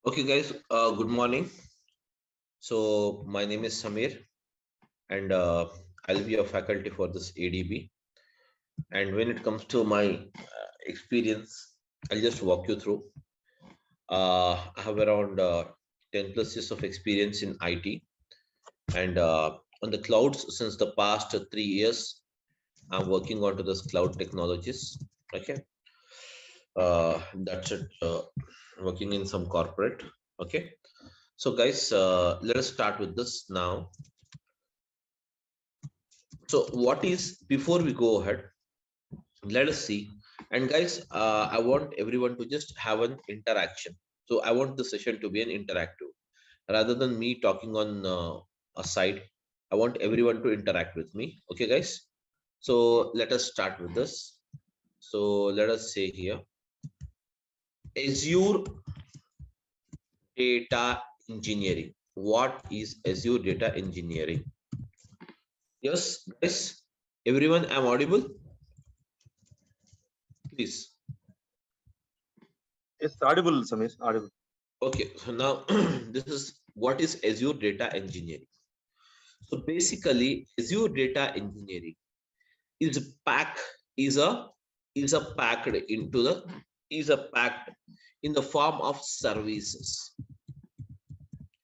Okay, guys, good morning. So, my name is Samir, and I'll be a faculty for this ADB. And when it comes to my experience, I'll just walk you through. I have around 10 plus years of experience in IT and on the clouds since the past 3 years. I'm working onto this cloud technologies. Okay, that's it. Working in some corporate. Okay, so guys, let us start with this now. So what is, before we go ahead, let us see. And guys, I want everyone to just have an interaction. So I want the session to be an interactive rather than me talking on a side. I want everyone to interact with me. Okay, guys, so let us start with this. So let us say here, Azure Data Engineering. What is Azure Data Engineering? Yes, guys, everyone, I'm audible, please. It's audible, Samir. Audible. Okay, so now this is what is Azure Data Engineering. So basically, Azure Data Engineering is packed is a is a packed into the is a packed in the form of services.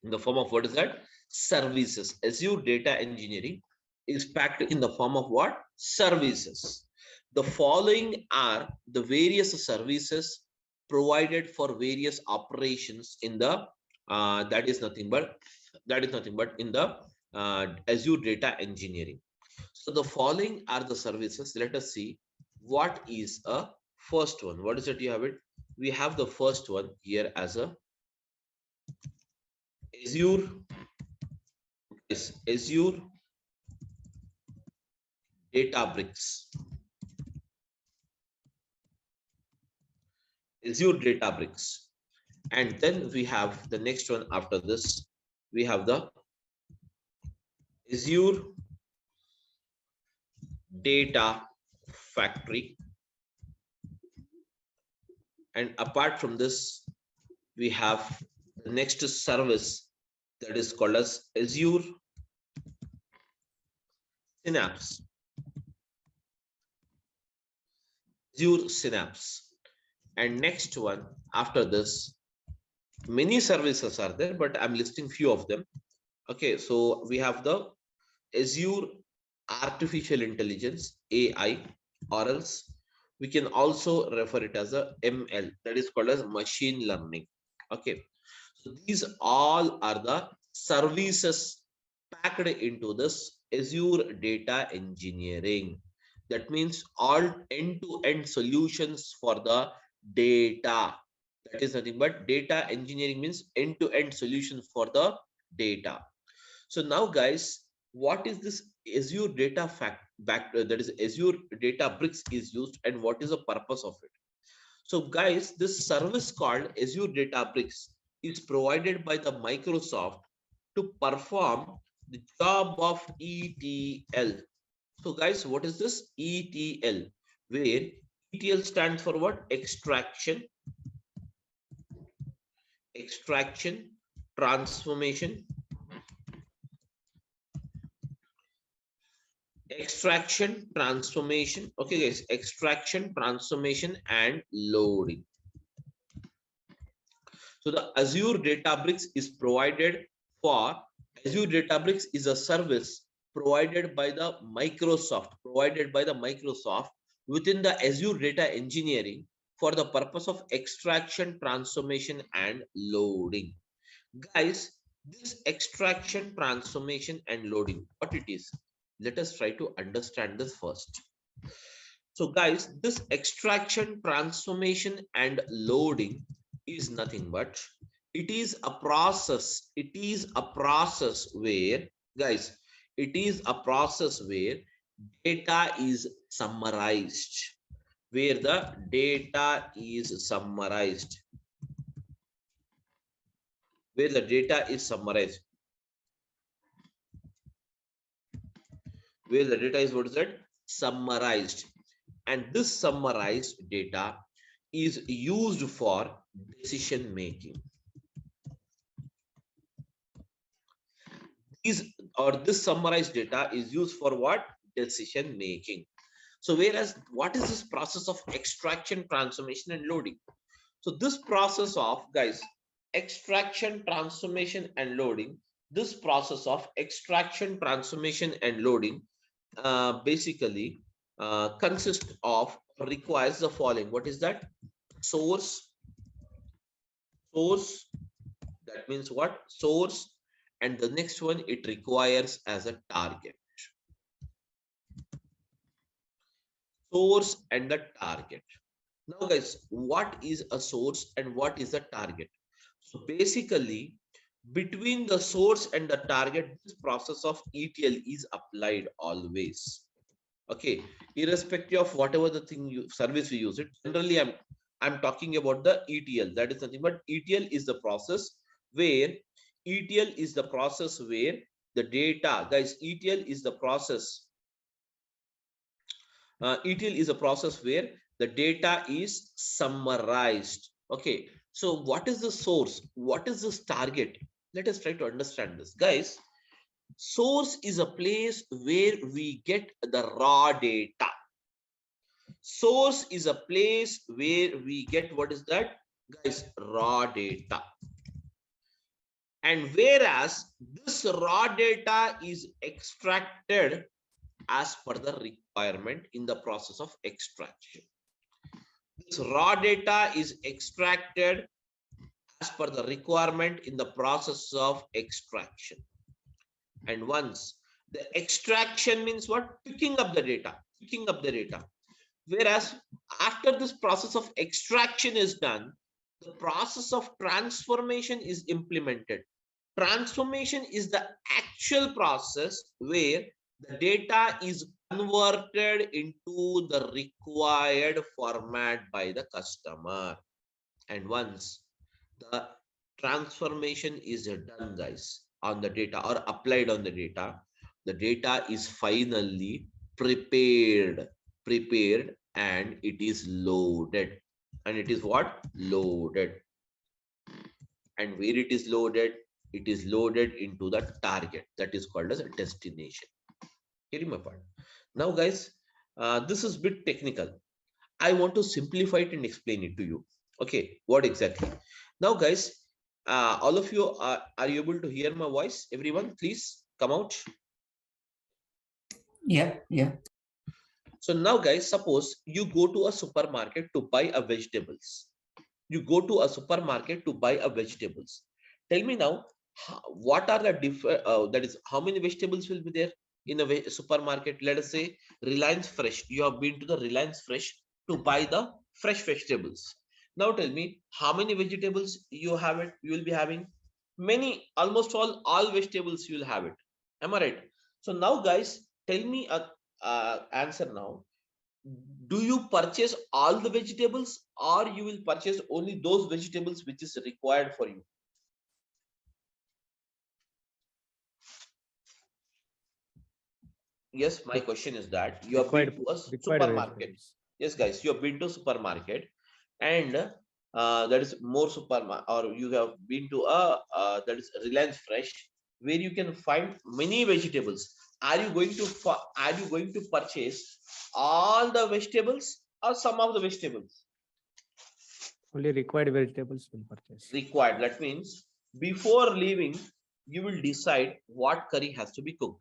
In the form of what is that? Services. Azure Data Engineering is packed in the form of what? Services. The following are the various services provided for various operations in the that is nothing but in the Azure Data Engineering. So the following are the services. Let us see what is a first one. What is it? You have it. We have the first one here as a Azure. Is Azure Databricks. Azure Databricks. And then we have the next one after this. We have the Azure Data Factory. And apart from this, we have the next service that is called as Azure Synapse. Azure Synapse. And next one after this, many services are there, but I'm listing few of them. Okay, so we have the Azure Artificial Intelligence, AI, or else we can also refer it as a ML, that is called as machine learning. Okay, so these all are the services packed into this Azure Data Engineering. That means all end-to-end solutions for the data. That is nothing but data engineering means end-to-end solutions for the data. So now, guys, what is this Azure Data that is Azure Databricks is used, and what is the purpose of it? So, guys, this service called Azure Databricks is provided by the Microsoft to perform the job of ETL. So, guys, what is this ETL? Where ETL stands for what? Extraction, transformation, okay, guys, extraction, transformation, and loading. So the Azure Databricks is provided for Azure Databricks is a service provided by the Microsoft within the Azure Data Engineering for the purpose of extraction, transformation, and loading. Guys, this extraction, transformation, and loading, what it is? Let us try to understand this first. So guys, this extraction, transformation, and loading is nothing but it is a process. It is a process where, guys, it is a process where data is summarized. Where the data is summarized. Where the data is summarized. Where the data is, what is that? Summarized. And this summarized data is used for decision making. is, or this summarized data is used for what? Decision making. So whereas what is this process of extraction, transformation, and loading? So this process of, guys, extraction, transformation, and loading, this process of extraction, transformation, and loading basically consists of, requires the following. What is that? Source, source, that means what? Source, and the next one it requires as a target. Source and the target. Now guys, what is a source and what is the target? So basically, between the source and the target, this process of ETL is applied always. Okay, irrespective of whatever the thing you service you use it. Generally, I'm talking about the ETL. That is nothing but ETL is the process where the data, guys, ETL is the process. ETL is a process where the data is summarized. Okay, so what is the source? What is this target? Let us try to understand this, guys. Source is a place where we get the raw data. Source is a place where we get, what is that, guys? Raw data. And whereas this raw data is extracted as per the requirement in the process of extraction. This raw data is extracted as per the requirement in the process of extraction. And once the extraction means what? Picking up the data, picking up the data. Whereas after this process of extraction is done, the process of transformation is implemented. Transformation is the actual process where the data is converted into the required format by the customer. And once the transformation is done, guys, on the data or applied on the data is finally prepared and it is loaded. And it is what? Loaded. And where it is loaded? It is loaded into the target, that is called as a destination. Getting my point? Now guys, this is a bit technical. I want to simplify it and explain it to you. Okay, what exactly? Now guys, all of you are you able to hear my voice? Everyone, please come out. Yeah. So now guys, suppose you go to a supermarket to buy a vegetables. You go to a supermarket to buy a vegetables. Tell me now, what are the different, that is, how many vegetables will be there in a supermarket? Let us say Reliance Fresh. You have been to the Reliance Fresh to buy the fresh vegetables. Now tell me, how many vegetables you have it? You will be having many, almost all vegetables you will have it. Am I right? So now guys, tell me a answer now. Do you purchase all the vegetables or you will purchase only those vegetables which is required for you? Yes, my question is that you have been to a supermarket. Yes, guys, you have been to supermarket and that is more supermarket, or you have been to a that is Reliance Fresh, where you can find many vegetables. Are you going to purchase all the vegetables or some of the vegetables? Only required vegetables will purchase. Required. That means before leaving, you will decide what curry has to be cooked.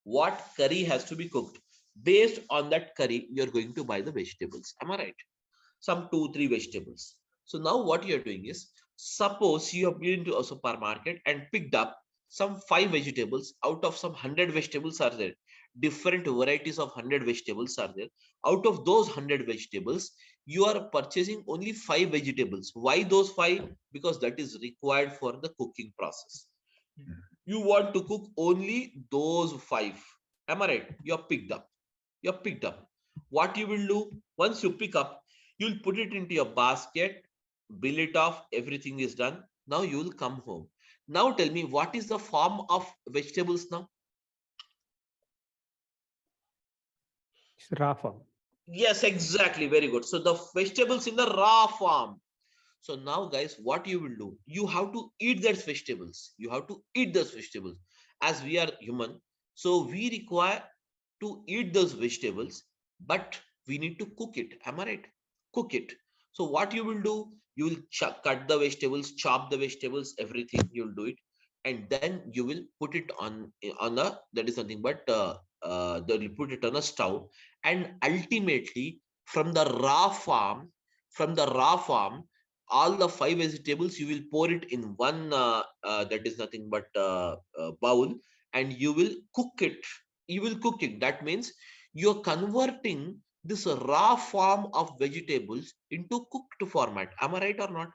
What curry has to be cooked. Based on that curry, you're going to buy the vegetables. Am I right? Some 2-3 vegetables. So now what you're doing is, suppose you have been to a supermarket and picked up some 5 vegetables out of some 100 vegetables are there. Different varieties of 100 vegetables are there. Out of those 100 vegetables, you are purchasing only 5 vegetables. Why those 5? Because that is required for the cooking process. You want to cook only those 5. Am I right? You're picked up. What you will do, once you pick up, you'll put it into your basket, bill it off, everything is done. Now you will come home. Now tell me, what is the form of vegetables now? It's raw form. Yes, exactly. Very good. So the vegetables in the raw form. So now guys, what you will do, you have to eat those vegetables. as we are human, so we require to eat those vegetables, but we need to cook it. Am I right? Cook it. So what you will do, you will cut the vegetables, chop the vegetables, everything you'll do it, and then you will put it on a, that is nothing but you put it on a stove, and ultimately from the raw farm, from the raw farm, all the five vegetables you will pour it in one that is nothing but bowl, and you will cook it. You will cook it. That means you're converting this raw form of vegetables into cooked format. Am I right or not?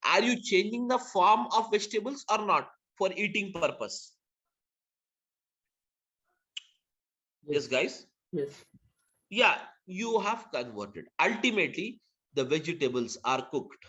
Are you changing the form of vegetables or not for eating purpose? Yes, guys. Yes. Yeah, you have converted. Ultimately, the vegetables are cooked.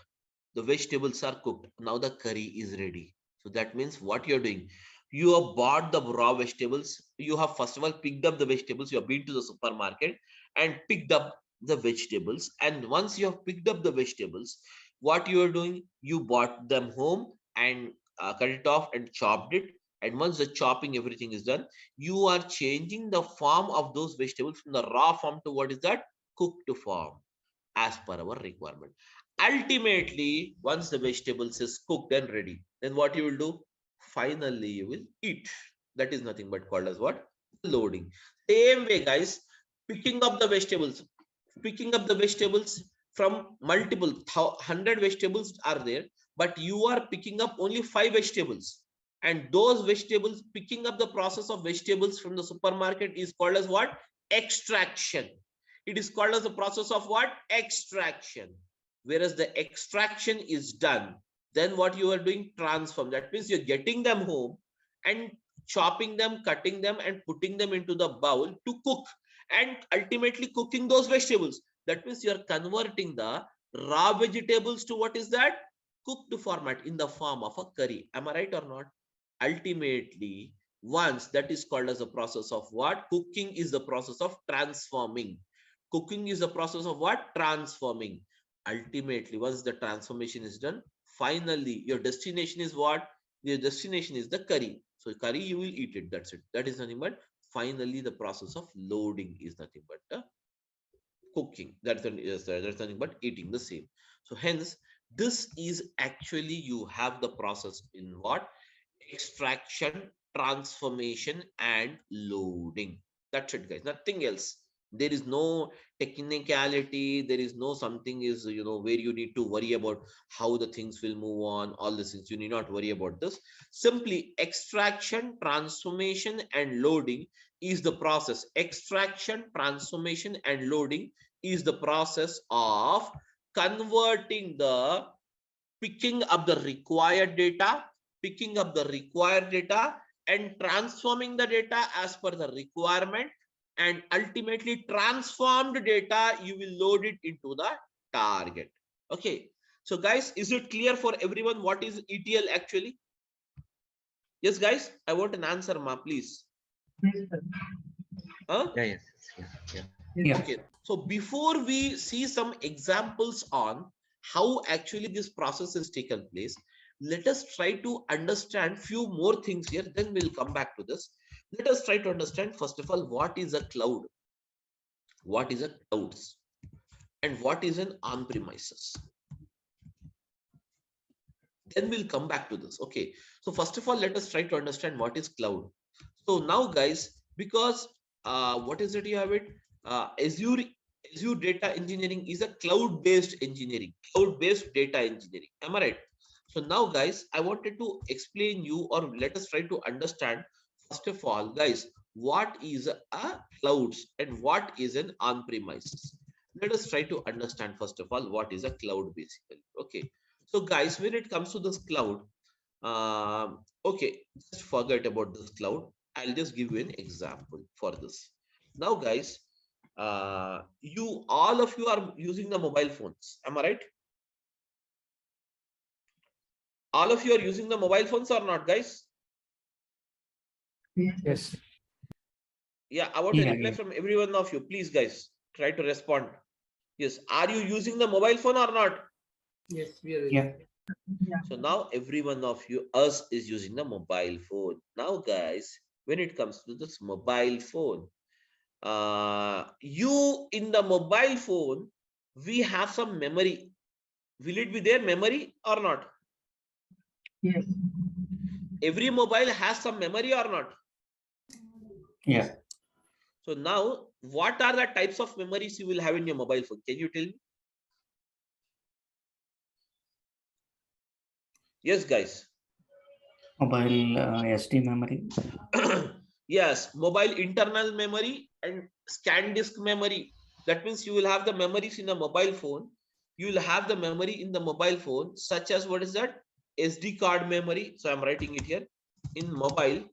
The vegetables are cooked. Now the curry is ready. So that means what you're doing, you have bought the raw vegetables. You have first of all picked up the vegetables. You have been to the supermarket and picked up the vegetables. And once you have picked up the vegetables, what you are doing, you bought them home and cut it off and chopped it. And once the chopping, everything is done, you are changing the form of those vegetables from the raw form to what is that? Cooked form, as per our requirement. Ultimately, once the vegetables is cooked and ready, then what you will do? Finally, you will eat. That is nothing but called as what? Loading. Same way, guys, picking up the vegetables, picking up the vegetables from multiple 100 vegetables are there, but you are picking up only 5 vegetables. And those vegetables, picking up the process of vegetables from the supermarket is called as what? Extraction. It is called as the process of what? Extraction. Whereas the extraction is done, then what you are doing? Transform. That means you're getting them home and chopping them, cutting them, and putting them into the bowl to cook, and ultimately cooking those vegetables. That means you are converting the raw vegetables to what is that? Cooked format in the form of a curry. Am I right or not? Ultimately, once that is called as a process of what? Cooking is the process of transforming. Cooking is the process of what? Transforming. Ultimately, once the transformation is done, finally your destination is what? Your destination is the curry. So curry, you will eat it. That's it. That is nothing but finally the process of loading is nothing but cooking. That's nothing but eating the same. So hence, this is actually you have the process in what? Extraction, transformation, and loading. That's it, guys. Nothing else. There is no technicality. There is no something is, where you need to worry about how the things will move on. All these things you need not worry about this. Simply extraction, transformation, and loading is the process. Extraction, transformation, and loading is the process of converting the picking up the required data, picking up the required data and transforming the data as per the requirement, and ultimately transformed data you will load it into the target. Okay, so guys, is it clear for everyone what is ETL actually? Yes, guys, I want an answer, ma, please. Huh? Yeah, Yeah. Okay, so before we see some examples on how actually this process has taken place, let us try to understand few more things here, then we'll come back to this. Let us try to understand first of all what is a cloud, what is a clouds, and what is an on-premises. Then we'll come back to this. Okay, so first of all, let us try to understand what is cloud. So now, guys, because what is it you have it? Azure data engineering is a cloud-based engineering, cloud-based data engineering. Am I right? So now, guys, I wanted to explain you, or let us try to understand first of all, guys, what is a clouds and what is an on-premises. Let us try to understand first of all what is a cloud basically. Okay, so guys, when it comes to this cloud, okay, just forget about this cloud. I'll just give you an example for this. Now, guys, all of you are using the mobile phones. Am I right? All of you are using the mobile phones or not, guys? Yes. Yeah, I want a reply from every one of you. Please, guys, try to respond. Yes, are you using the mobile phone or not? Yes, we are. yeah. So now every one of us is using the mobile phone. Now guys, when it comes to this mobile phone, you in the mobile phone, we have some memory. Will it be there memory or not? Yes. Every mobile has some memory or not? Yeah. So now, what are the types of memories you will have in your mobile phone? Can you tell me? Yes, guys. Mobile SD memory. Yes, mobile internal memory and scan disk memory. That means you will have the memories in a mobile phone. You will have the memory in the mobile phone, such as what is that? SD card memory. So I'm writing it here. In mobile,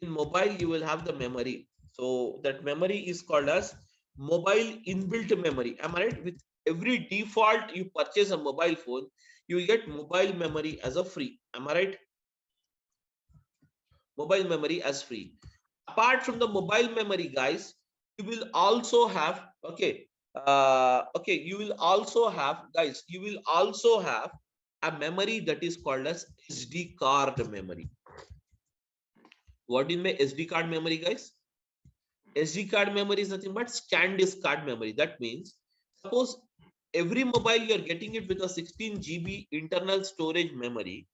you will have the memory. So that memory is called as mobile inbuilt memory. Am I right? With every default you purchase a mobile phone, you will get mobile memory as a free. Am I right? Mobile memory as free. Apart from the mobile memory, guys, you will also have you will also have, guys, you will also have a memory that is called as SD card memory. What do you mean SD card memory, guys? SD card memory is nothing but scan disk card memory. That means, suppose every mobile you are getting it with a 16 GB internal storage memory.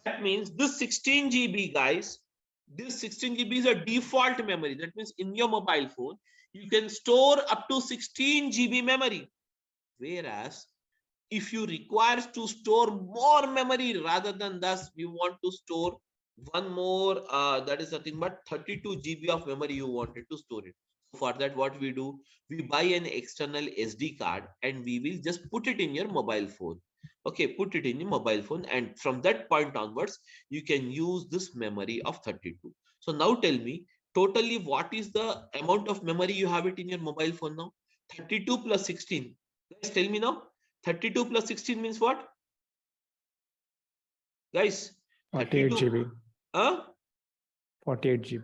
That means this 16 GB, guys, this 16 GB is a default memory. That means in your mobile phone, you can store up to 16 GB memory. Whereas if you require to store more memory rather than thus, you want to store one more, that is nothing but 32 GB of memory you wanted to store it. For that, what we do, we buy an external SD card and we will just put it in your mobile phone. Okay, put it in your mobile phone, and from that point onwards, you can use this memory of 32. So now tell me, totally what is the amount of memory you have it in your mobile phone now? 32 plus 16. Guys, tell me now. 32 plus 16 means what? Guys, 48 32. GB. 48 GB.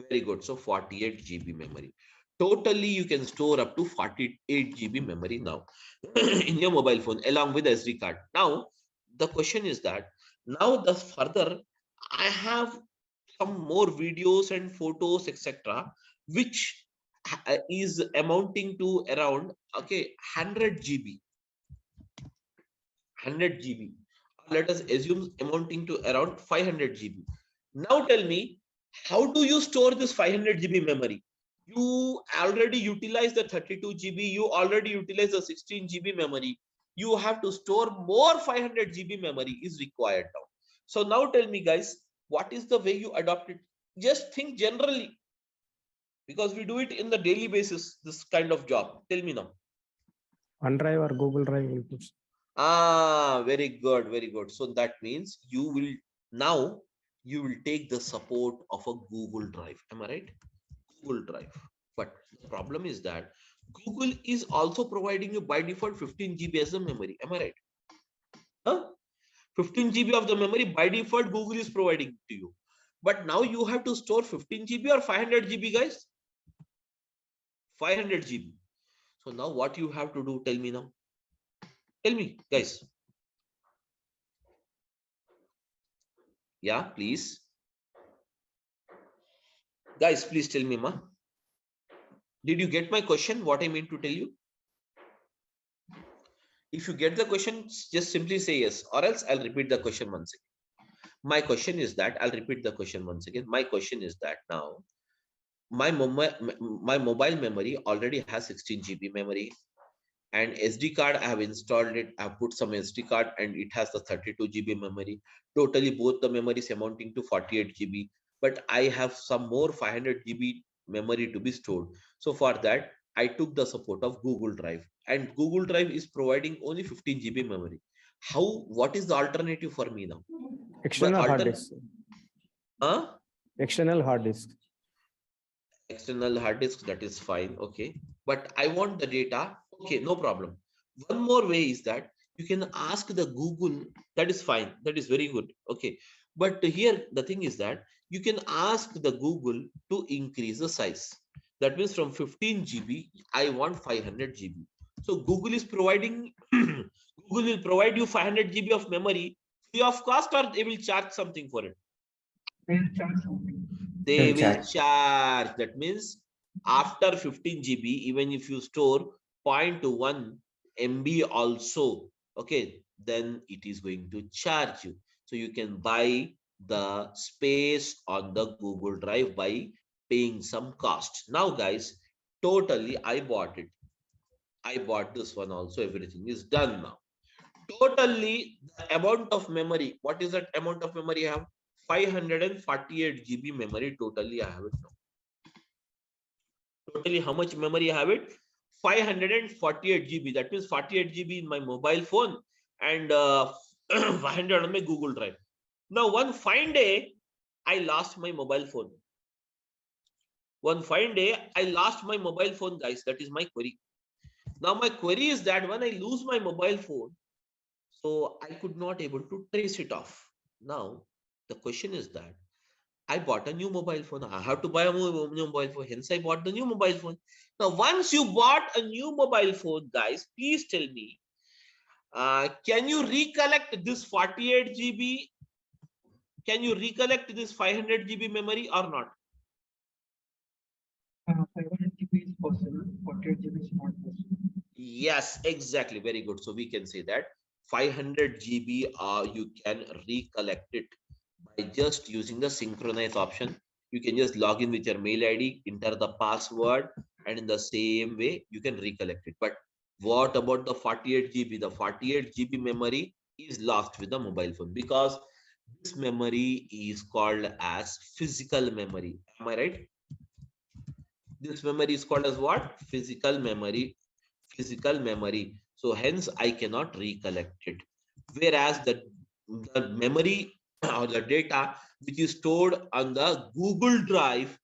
Very good. So 48 GB memory. Totally, you can store up to 48 GB memory now in your mobile phone along with SD card. Now, the question is that now the further I have some more videos and photos, etc., which is amounting to around 100 GB. 100 GB. Let us assume amounting to around 500 GB. Now tell me, how do you store this 500 GB memory? You already utilize the 32 GB, you already utilize the 16 GB memory. You have to store more 500 GB memory is required now. So now tell me, guys, what is the way you adopt it? Just think generally, because we do it in the daily basis, this kind of job. Tell me now. OneDrive or Google Drive inputs. Very good, very good. So that means you will now you will take the support of a Google Drive. Am I right? Google Drive. But the problem is that Google is also providing you by default 15 GB as the memory. Am I right? Huh? 15 GB of the memory by default Google is providing to you. But now you have to store 15 GB or 500 GB, guys? 500 GB. So now what you have to do? Tell me now. Tell me, guys. Yeah, please. Guys, please tell me, ma. Did you get my question? What I mean to tell you? If you get the question, just simply say yes, or else I'll repeat the question once again. My question is that I'll repeat the question once again. My question is that now my mobile memory already has 16 GB memory, and SD card I have installed it. I have put some SD card and it has the 32 GB memory. Totally both the memories amounting to 48 GB, but I have some more 500 GB memory to be stored. So for that, I took the support of Google Drive, and Google Drive is providing only 15 GB memory. What is the alternative for me now? External hard disk. Huh? External hard disk. External hard disk, that is fine. Okay, but I want the data. Okay, no problem. One more way is that you can ask the Google. That is fine, that is very good. Okay, but here the thing is that you can ask the Google to increase the size. That means from 15 GB I want 500 GB. So Google is providing Google will provide you 500 GB of memory, free of cost, or they will charge something for it? They'll charge something. They They'll will charge. charge. That means after 15 GB, even if you store 0.1 MB also, okay, then it is going to charge you. So you can buy the space on the Google Drive by paying some cost. Now, guys, totally, I bought it. I bought this one also. Everything is done now. Totally, the amount of memory. What is that amount of memory I have? 548 GB memory. Totally, I have it now. Totally, how much memory I have it? 548 GB. That means 48 GB in my mobile phone and 500 on my Google Drive. Now, one fine day, I lost my mobile phone. One fine day, I lost my mobile phone, guys. That is my query. Now, my query is that when I lose my mobile phone, so I could not able to trace it off. Now, the question is that I bought a new mobile phone. I have to buy a new mobile phone. Hence, I bought the new mobile phone. Now, once you bought a new mobile phone, guys, please tell me, can you recollect this 48 GB? Can you recollect this 500 GB memory or not? 500 GB is possible, 48 GB is not possible. Yes, exactly. Very good. So we can say that 500 GB, you can recollect it by just using the synchronize option. You can just log in with your mail ID, enter the password, and in the same way, you can recollect it. But what about the 48 GB? The 48 GB memory is lost with the mobile phone because this memory is called as physical memory. Am I right? This memory is called as what? Physical memory. Physical memory. So hence I cannot recollect it. Whereas the memory or the data which is stored on the Google Drive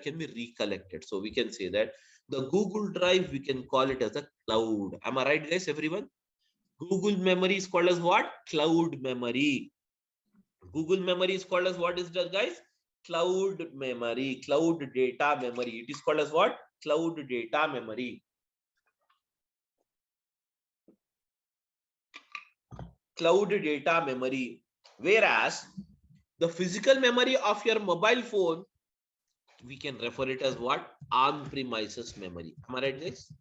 can be recollected. So we can say that the Google Drive, we can call it as a cloud. Am I right, guys, everyone? Google memory is called as what? Cloud memory. Google memory is called as what is that, guys? Cloud memory, cloud data memory. It is called as what? Cloud data memory. Cloud data memory. Whereas the physical memory of your mobile phone, we can refer it as what? On-premises memory. Am I right, guys?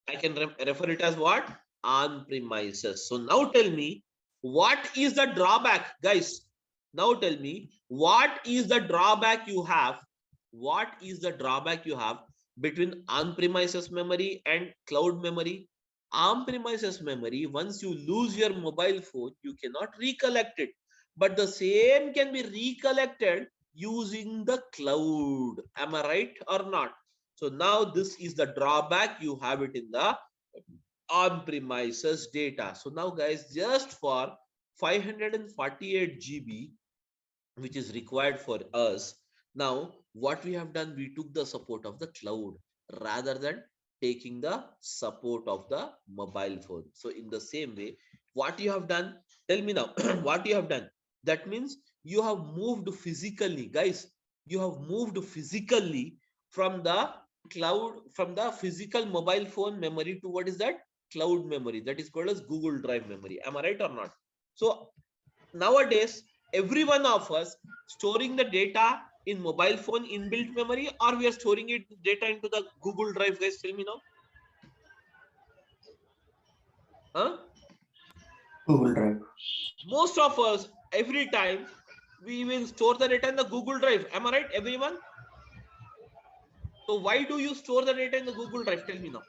I can refer it as what? On-premises. So now tell me, what is the drawback, guys? Now tell me, what is the drawback you have? What is the drawback you have between on-premises memory and cloud memory? On-premises memory, once you lose your mobile phone, you cannot recollect it. But the same can be recollected using the cloud. Am I right or not? So now this is the drawback. You have it in the on-premises data. So now, guys, just for 548 GB, which is required for us, now what we have done, we took the support of the cloud rather than taking the support of the mobile phone. So in the same way, what you have done, tell me now, what you have done? That means you have moved physically, guys. You have moved physically from the cloud, from the physical mobile phone memory to what is that? Cloud memory. That is called as Google Drive memory. Am I right or not? So nowadays, every one of us storing the data in mobile phone inbuilt memory, or we are storing it data into the Google Drive, guys? Tell me now. Huh? Google Drive. Most of us, every time, we will store the data in the Google Drive. Am I right, everyone? So why do you store the data in the Google Drive? Tell me now.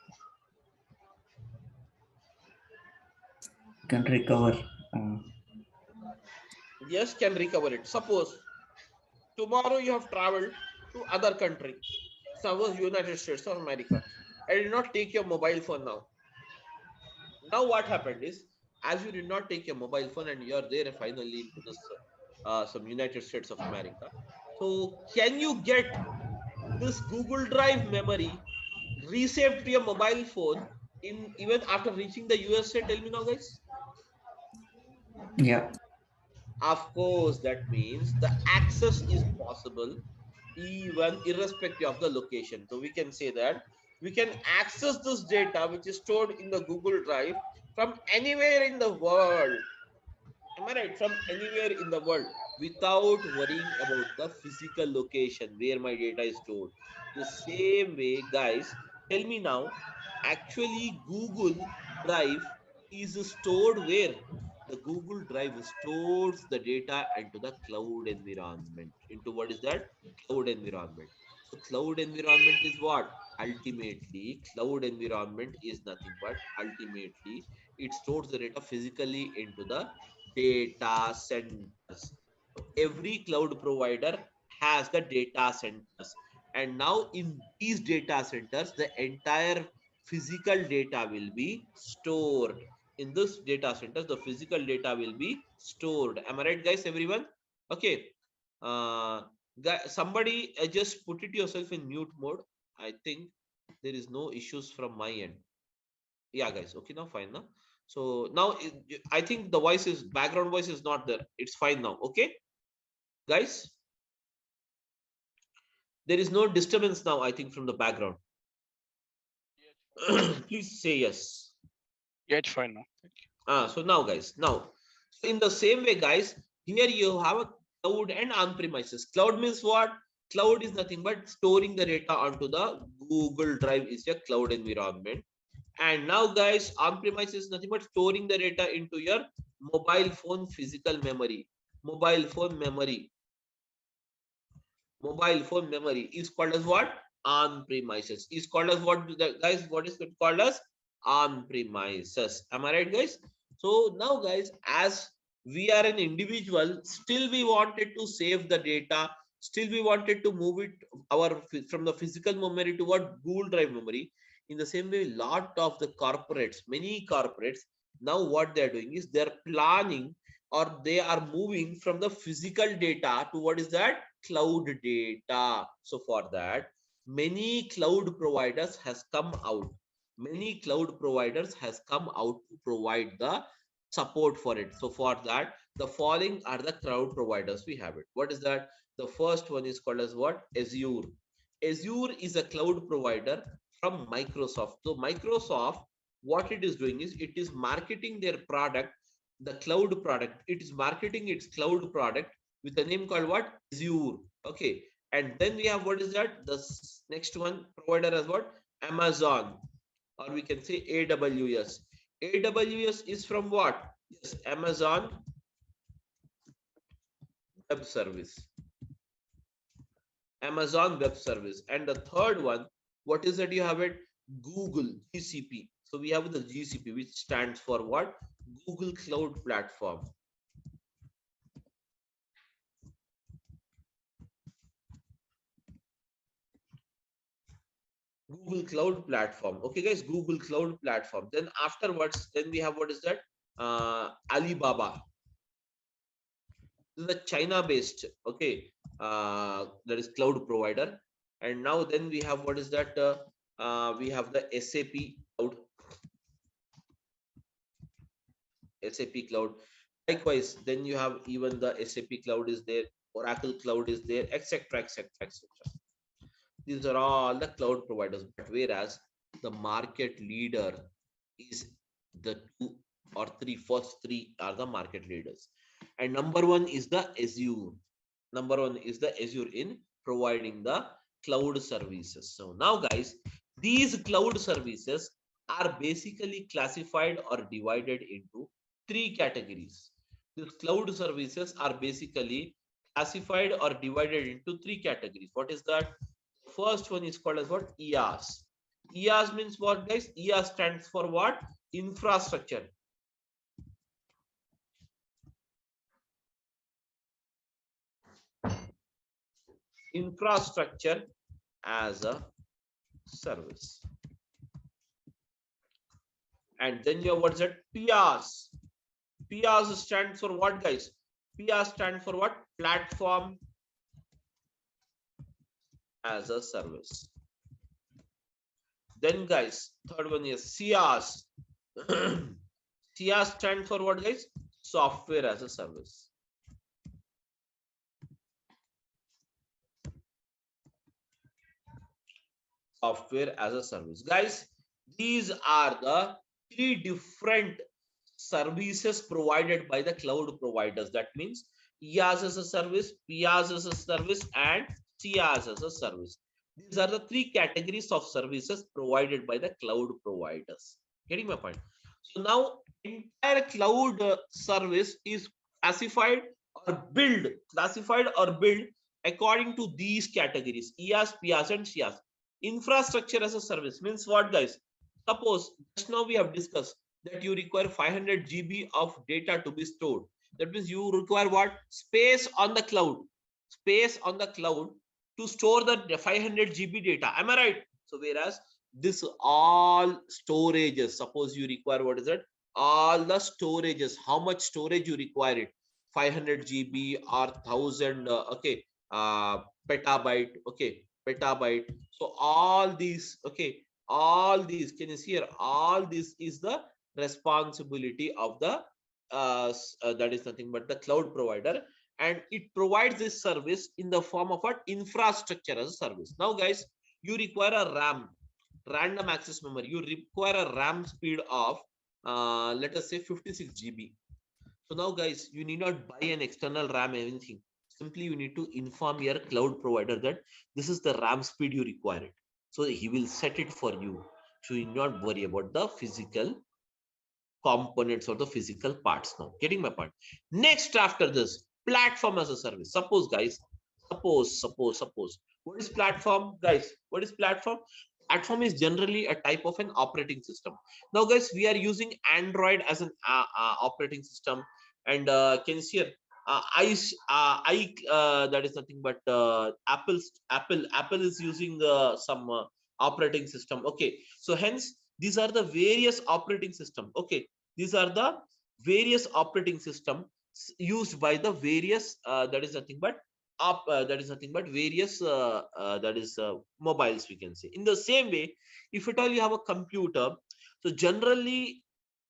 You can recover. Yes, can recover it. Suppose tomorrow you have traveled to other country, suppose United States or America. I did not take your mobile phone now. Now what happened is, as you did not take your mobile phone and you're there finally into this some United States of America. So can you get this Google Drive memory resaved to your mobile phone in even after reaching the USA? Tell me now, guys. Yeah. Of course, that means the access is possible even irrespective of the location. So we can say that we can access this data which is stored in the Google Drive from anywhere in the world. Am I right? From anywhere in the world without worrying about the physical location where my data is stored. The same way, guys, tell me now, actually Google Drive is stored where? The Google Drive stores the data into the cloud environment. Into what is that? Cloud environment. So cloud environment is what? Ultimately, cloud environment is nothing but ultimately it stores the data physically into the data centers. Every cloud provider has the data centers, and now in these data centers the entire physical data will be stored. In this data centers the physical data will be stored. Am I right, guys? Everyone? Okay. uh Somebody just put it yourself in mute mode. I think there is no issues from my end. Yeah, guys. Okay, now fine now. So now I think the voice is background voice is not there. It's fine now. Okay, guys. There is no disturbance now, I think, from the background. Please say yes. Yeah, it's fine now. Thank you. So now, guys, now, so in the same way, guys, here you have a cloud and on-premises. Cloud means what? Cloud is nothing but storing the data onto the Google Drive is a cloud environment. And now, guys, on-premise is nothing but storing the data into your mobile phone physical memory. Mobile phone memory. Mobile phone memory is called as what? On premises. Is called as what, guys? What is it called as? On premises. Am I right, guys? So now, guys, as we are an individual, still we wanted to save the data. Still we wanted to move it from the physical memory to what? Google Drive memory. In the same way, lot of the corporates, many corporates, now what they are doing is they are planning or they are moving from the physical data to what is that? Cloud data. So for that, many cloud providers has come out. Many cloud providers has come out to provide the support for it. So for that, the following are the cloud providers we have it. What is that? The first one is called as what? Azure. Azure is a cloud provider from Microsoft. So Microsoft, what it is doing is it is marketing their product, the cloud product. It is marketing its cloud product with a name called what? Azure. Okay. And then we have what is that? The next one provider as what? Amazon, or we can say AWS. AWS is from what? Yes, Amazon Web Service. Amazon Web Service. And the third one, what is that you have it? Google, GCP. So we have the GCP, which stands for what? Google Cloud Platform. Google Cloud Platform. Okay, guys, Google Cloud Platform. Then afterwards, then we have what is that? Alibaba. This is a China-based, okay, that is cloud provider. And now then we have what is that? We have the SAP Cloud. SAP Cloud. Likewise, then you have even the SAP Cloud is there, Oracle Cloud is there, etc., etc., etc. These are all the cloud providers. But whereas the market leader is the two or three, first three are the market leaders. And number one is the Azure. Number one is the Azure in providing the cloud services. So now, guys, these cloud services are basically classified or divided into three categories. These cloud services are basically classified or divided into three categories. What is that? First one is called as what? EAS. EAS means what, guys? EAS stands for what? Infrastructure. Infrastructure as a service. And then you have what's that? PaaS. PaaS stands for what, guys? PaaS stands for what? Platform as a service. Then, guys, third one is SaaS. SaaS stands for what, guys? Software as a service. Software as a service. Guys, these are the three different services provided by the cloud providers. That means IaaS as a service, PaaS as a service, and CaaS as a service. These are the three categories of services provided by the cloud providers. Getting my point? So now entire cloud service is classified or built according to these categories: IaaS, PaaS, and CaaS. Infrastructure as a service means what, guys? Suppose just now we have discussed that you require 500 GB of data to be stored. That means you require what? Space on the cloud. Space on the cloud to store the 500 GB data. Am I right? So whereas this all storages, suppose you require, what is it? All the storages, how much storage you require it? 500 GB or 1000, okay, petabyte, okay, petabyte. So all these, okay, all these, can you see here? All this is the responsibility of the that is nothing but the cloud provider, and it provides this service in the form of what? Infrastructure as a service. Now guys, you require a RAM, random access memory. You require a RAM speed of let us say 56 GB. So now guys, you need not buy an external RAM, anything. Simply you need to inform your cloud provider that this is the RAM speed you require it. So he will set it for you. So you need not worry about the physical components or the physical parts now. Getting my point? Next, after this, platform as a service. Suppose guys, suppose. What is platform, guys? What is platform? Platform is generally a type of an operating system. Now guys, we are using Android as an operating system, and can you see here? That is nothing but Apple is using some operating system. Okay, so hence these are the various operating system. Okay, these are the various operating system used by the various that is nothing but various mobiles, we can say. In the same way, if at all you have a computer, so generally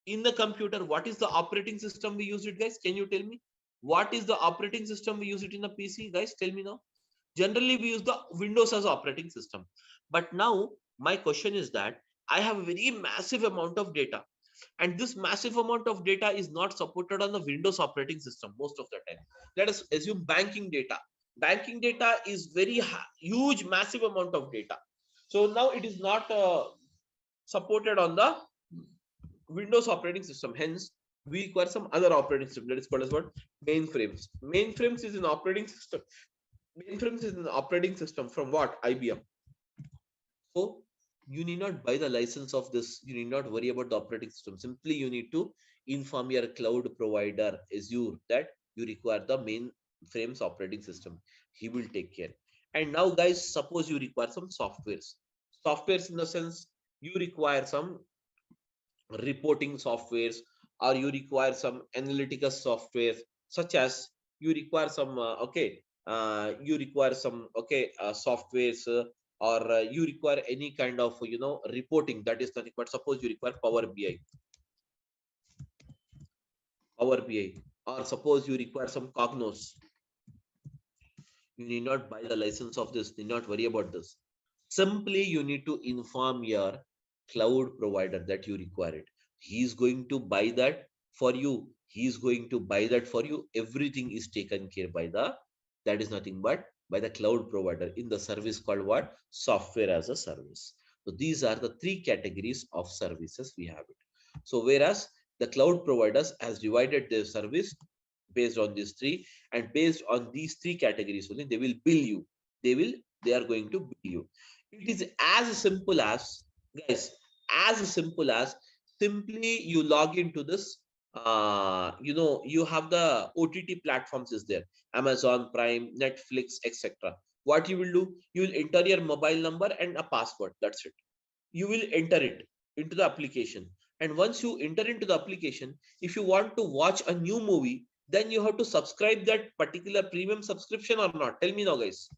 in the computer, what is the operating system we use it, guys? Can you tell me what is the operating system we use it in a PC, guys? Tell me now. Generally we use the Windows as operating system. But now my question is that I have a very massive amount of data, and this massive amount of data is not supported on the Windows operating system most of the time. Let us assume banking data. Banking data is very huge, massive amount of data. So now it is not supported on the Windows operating system. Hence, we require some other operating system that is called as what? Mainframes. Mainframes is an operating system. Mainframes is an operating system from what? IBM. So you need not buy the license of this. You need not worry about the operating system. Simply you need to inform your cloud provider Azure that you require the mainframes operating system. He will take care. And now guys, suppose you require some softwares. Softwares in the sense you require some reporting softwares, or you require some analytical software, such as you require some softwares, or you require any kind of reporting. That is nothing but, suppose you require Power BI, or suppose you require some Cognos. You need not buy the license of this. Need not worry about this. Simply you need to inform your cloud provider that you require it. He is going to buy that for you. He is going to buy that for you. Everything is taken care by that is nothing but by the cloud provider in the service called what? Software as a service. So these are the three categories of services we have it. So whereas the cloud providers has divided their service based on these three, and based on these three categories only they will bill you. They are going to bill you. It is as simple as, guys, as simple as simply you log into this. You have the OTT platforms is there, Amazon Prime, Netflix, etc. What you will do, you will enter your mobile number and a password. That's it. You will enter it into the application, and once you enter into the application, if you want to watch a new movie, then you have to subscribe that particular premium subscription or not. Tell me now, guys.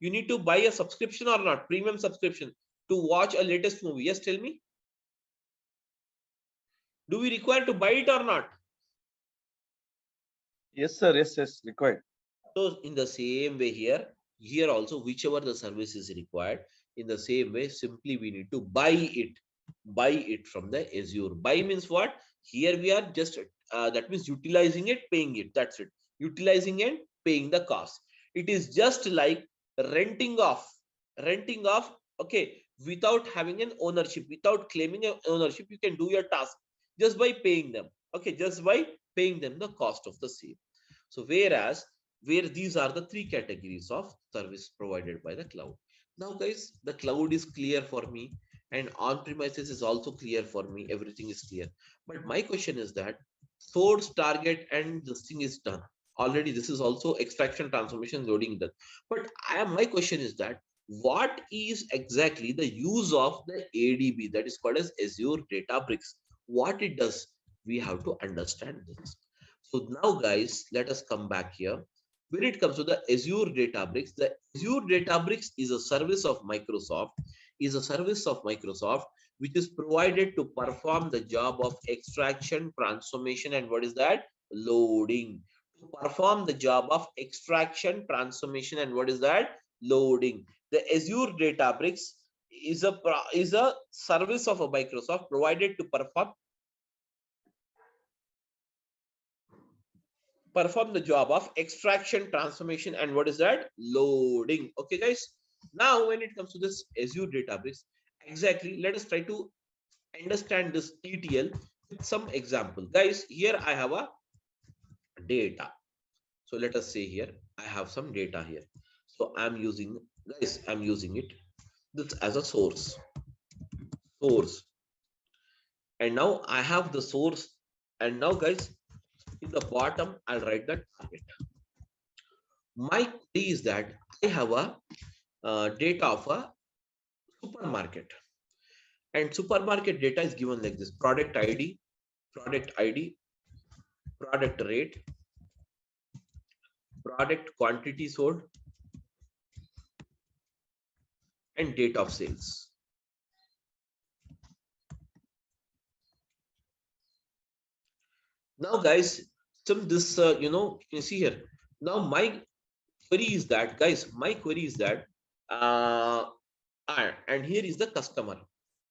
You need to buy a subscription or not, premium subscription, to watch a latest movie. Yes, tell me. Do we require to buy it or not? Yes, sir. Yes, required. So in the same way here also, whichever the service is required, in the same way, simply we need to buy it from the Azure. Buy means what? Here we are just that means utilizing it, paying it. That's it. Utilizing and paying the cost. It is just like renting off, renting off. Okay, without having an ownership, without claiming an ownership, you can do your task just by paying them. Okay, just by paying them the cost of the same. So whereas where these are the three categories of service provided by the cloud. Now guys, the cloud is clear for me, and on premises is also clear for me. Everything is clear. But my question is that source, target, and this thing is done already. This is also extraction, transformation, loading done. But my question is that what is exactly the use of the ADB, that is called as Azure Databricks? What it does, we have to understand this. So now guys, let us come back here. When it comes to the Azure Databricks, the Azure Databricks is a service of Microsoft, which is provided to perform the job of extraction, transformation, and what is that? Loading. To perform the job of extraction, transformation, and what is that? Loading. The Azure Databricks is a service of a Microsoft provided to perform the job of extraction, transformation, and what is that? Loading. Okay guys, now when it comes to this Azure Databricks, exactly, let us try to understand this ETL with some example. Guys, here I have a data. So let us say here I have some data here. So I'm using, guys, I'm using it this as a source, and now I have the source. And now guys, in the bottom I'll write the target. My query is that I have a data of a supermarket, and supermarket data is given like this: product ID, product ID, product rate, product quantity sold, and date of sales. Now guys, some this you see here. Now my query is that, guys, my query is that uh and here is the customer.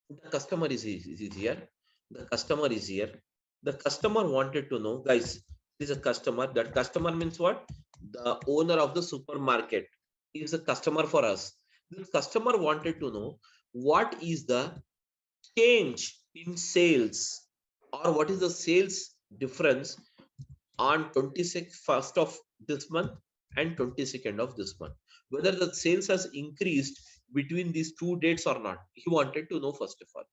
The customer is here. The customer is here. The customer wanted to know, guys, is a customer. That customer means what? The owner of the supermarket is a customer for us. This customer wanted to know what is the change in sales, or what is the sales difference on 21st of this month and 22nd of this month, whether the sales has increased between these two dates or not. He wanted to know first of all.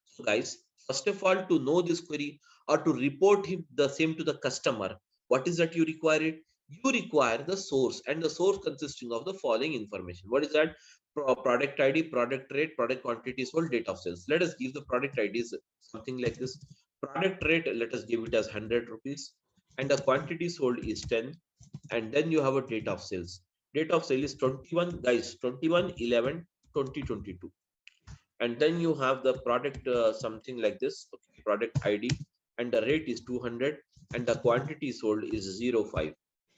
So guys, first of all, to know this query or to report him the same to the customer, what is that you require it? You require the source, and the source consisting of the following information. What is that? Product ID, product rate, product quantity sold, date of sales. Let us give the product IDs something like this. Product rate, let us give it as 100 rupees, and the quantity sold is 10, and then you have a date of sales. Date of sale is 21, guys, 21/11/2022. And then you have the product something like this. Okay, product ID, and the rate is 200, and the quantity sold is 05,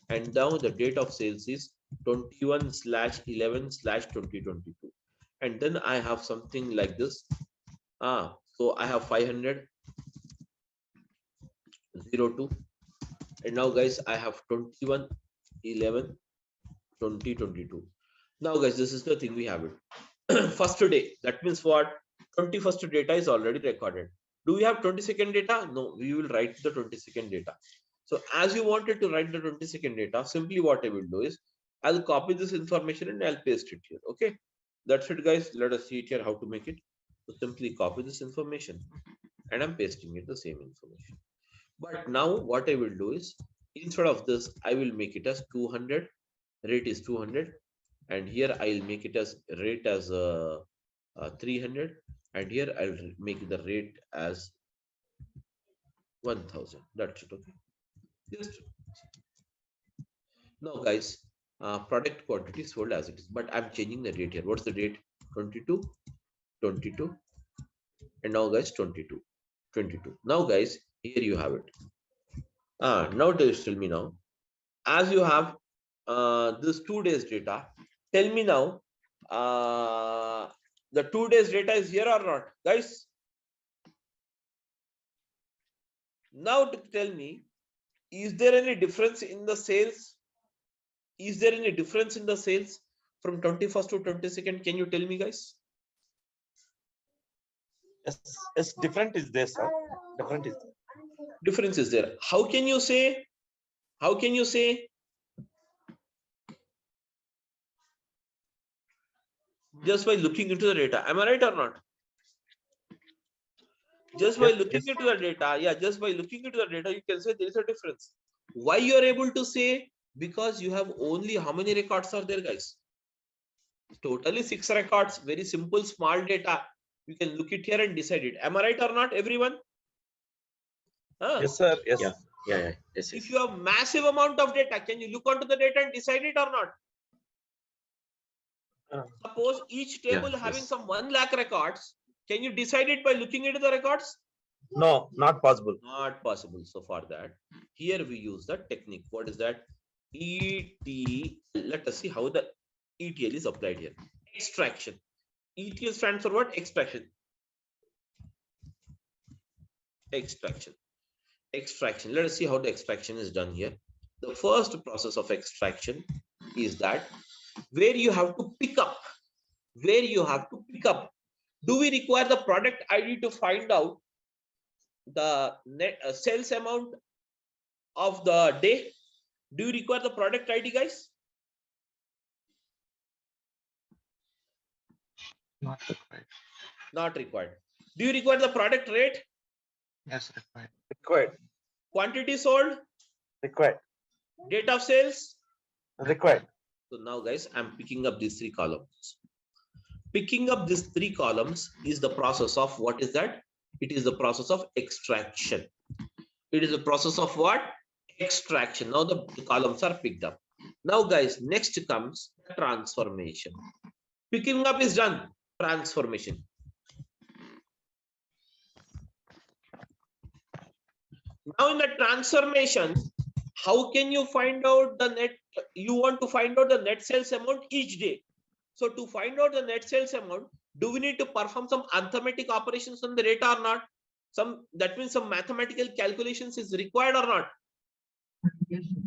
and now the date of sales is 21/11/2022. And then I have something like this. So I have 500/02, and now guys I have 21/11/2022. Now guys, this is the thing we have it. First day, that means what? 21st data is already recorded. Do we have 22nd data? No, we will write the 22nd data. So as you wanted to write the 22nd data, simply what I will do is I'll copy this information and I'll paste it here. Okay, that's it guys. Let us see it here how to make it. So simply copy this information and I'm pasting it the same information. But now what I will do is, instead of this, I will make it as 200. Rate is 200, and here I'll make it as rate as 300, and here I'll make the rate as 1000. That's it. Okay, just now guys, product quantity sold as it is, but I'm changing the date here. What's the date? 22, 22, and now guys 22, 22. Now guys, here you have it. Now tell me now, as you have this 2 days data, tell me now, the 2 days data is here or not, guys? Now tell me, is there any difference in the sales? Is there any difference in the sales from 21st to 22nd? Can you tell me, guys? Yes, different is there, sir. Different is there. Difference is there. How can you say? How can you say? Just by looking into the data. Am I right or not? Just by Yes, looking yes. into the data, yeah, just by looking into the data, you can say there is a difference. Why you are able to say? Because you have only how many records are there, guys? Totally 6 records. Very simple, small data. You can look it here and decide it. Am I right or not, everyone? Huh? Yes, sir. Yes. Yeah. Yes, yes. If you have massive amount of data, can you look onto the data and decide it or not? Suppose each table having yes. some 1 lakh records. Can you decide it by looking into the records? No, not possible. Not possible. So for that, here we use the technique. What is that? ETL. Let us see how the ETL is applied here. Extraction. ETL stands for what? Extraction. Extraction. Extraction. Let us see how the extraction is done here. The first process of extraction is that where you have to pick up. Where you have to pick up. Do we require the product ID to find out the net sales amount of the day? Do you require the product ID, guys? Not required. Not required. Do you require the product rate? Yes, required. Required. Quantity sold? Required. Date of sales? Required. So now, guys, I'm picking up these 3 columns. Picking up these 3 columns is the process of what is that? It is the process of extraction. It is the process of what? Extraction. Now the columns are picked up. Now, guys, next comes transformation. Picking up is done. Transformation. Now in the transformation, how can you find out the net? You want to find out the net sales amount each day. So to find out the net sales amount, do we need to perform some arithmetic operations on the data or not? That means some mathematical calculations is required or not? Yes, sir.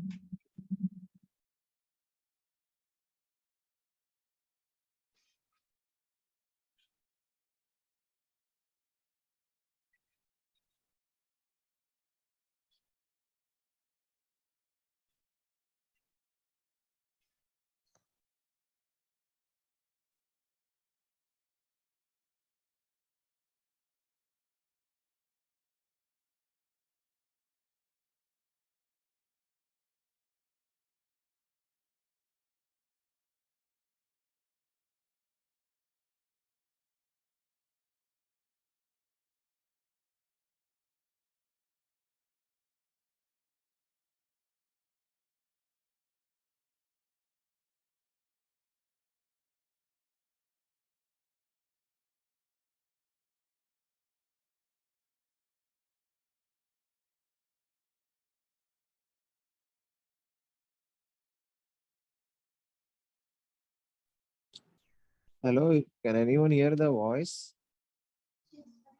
Hello, can anyone hear the voice?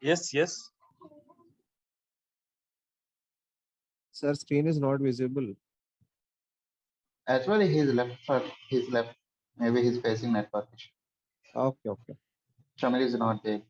Yes, yes. Sir, screen is not visible. Actually, he's left, sir. He's left. Maybe he's facing network issue. Okay, okay. Shamil is not there.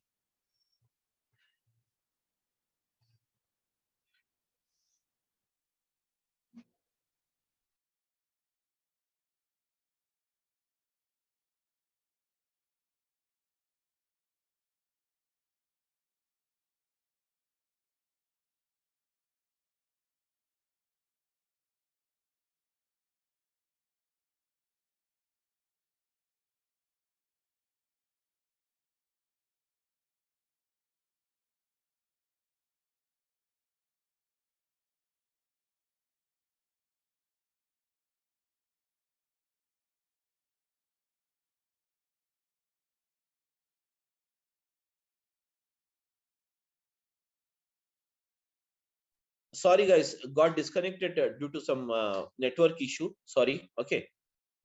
Sorry, guys, got disconnected due to some network issue. Sorry. Okay.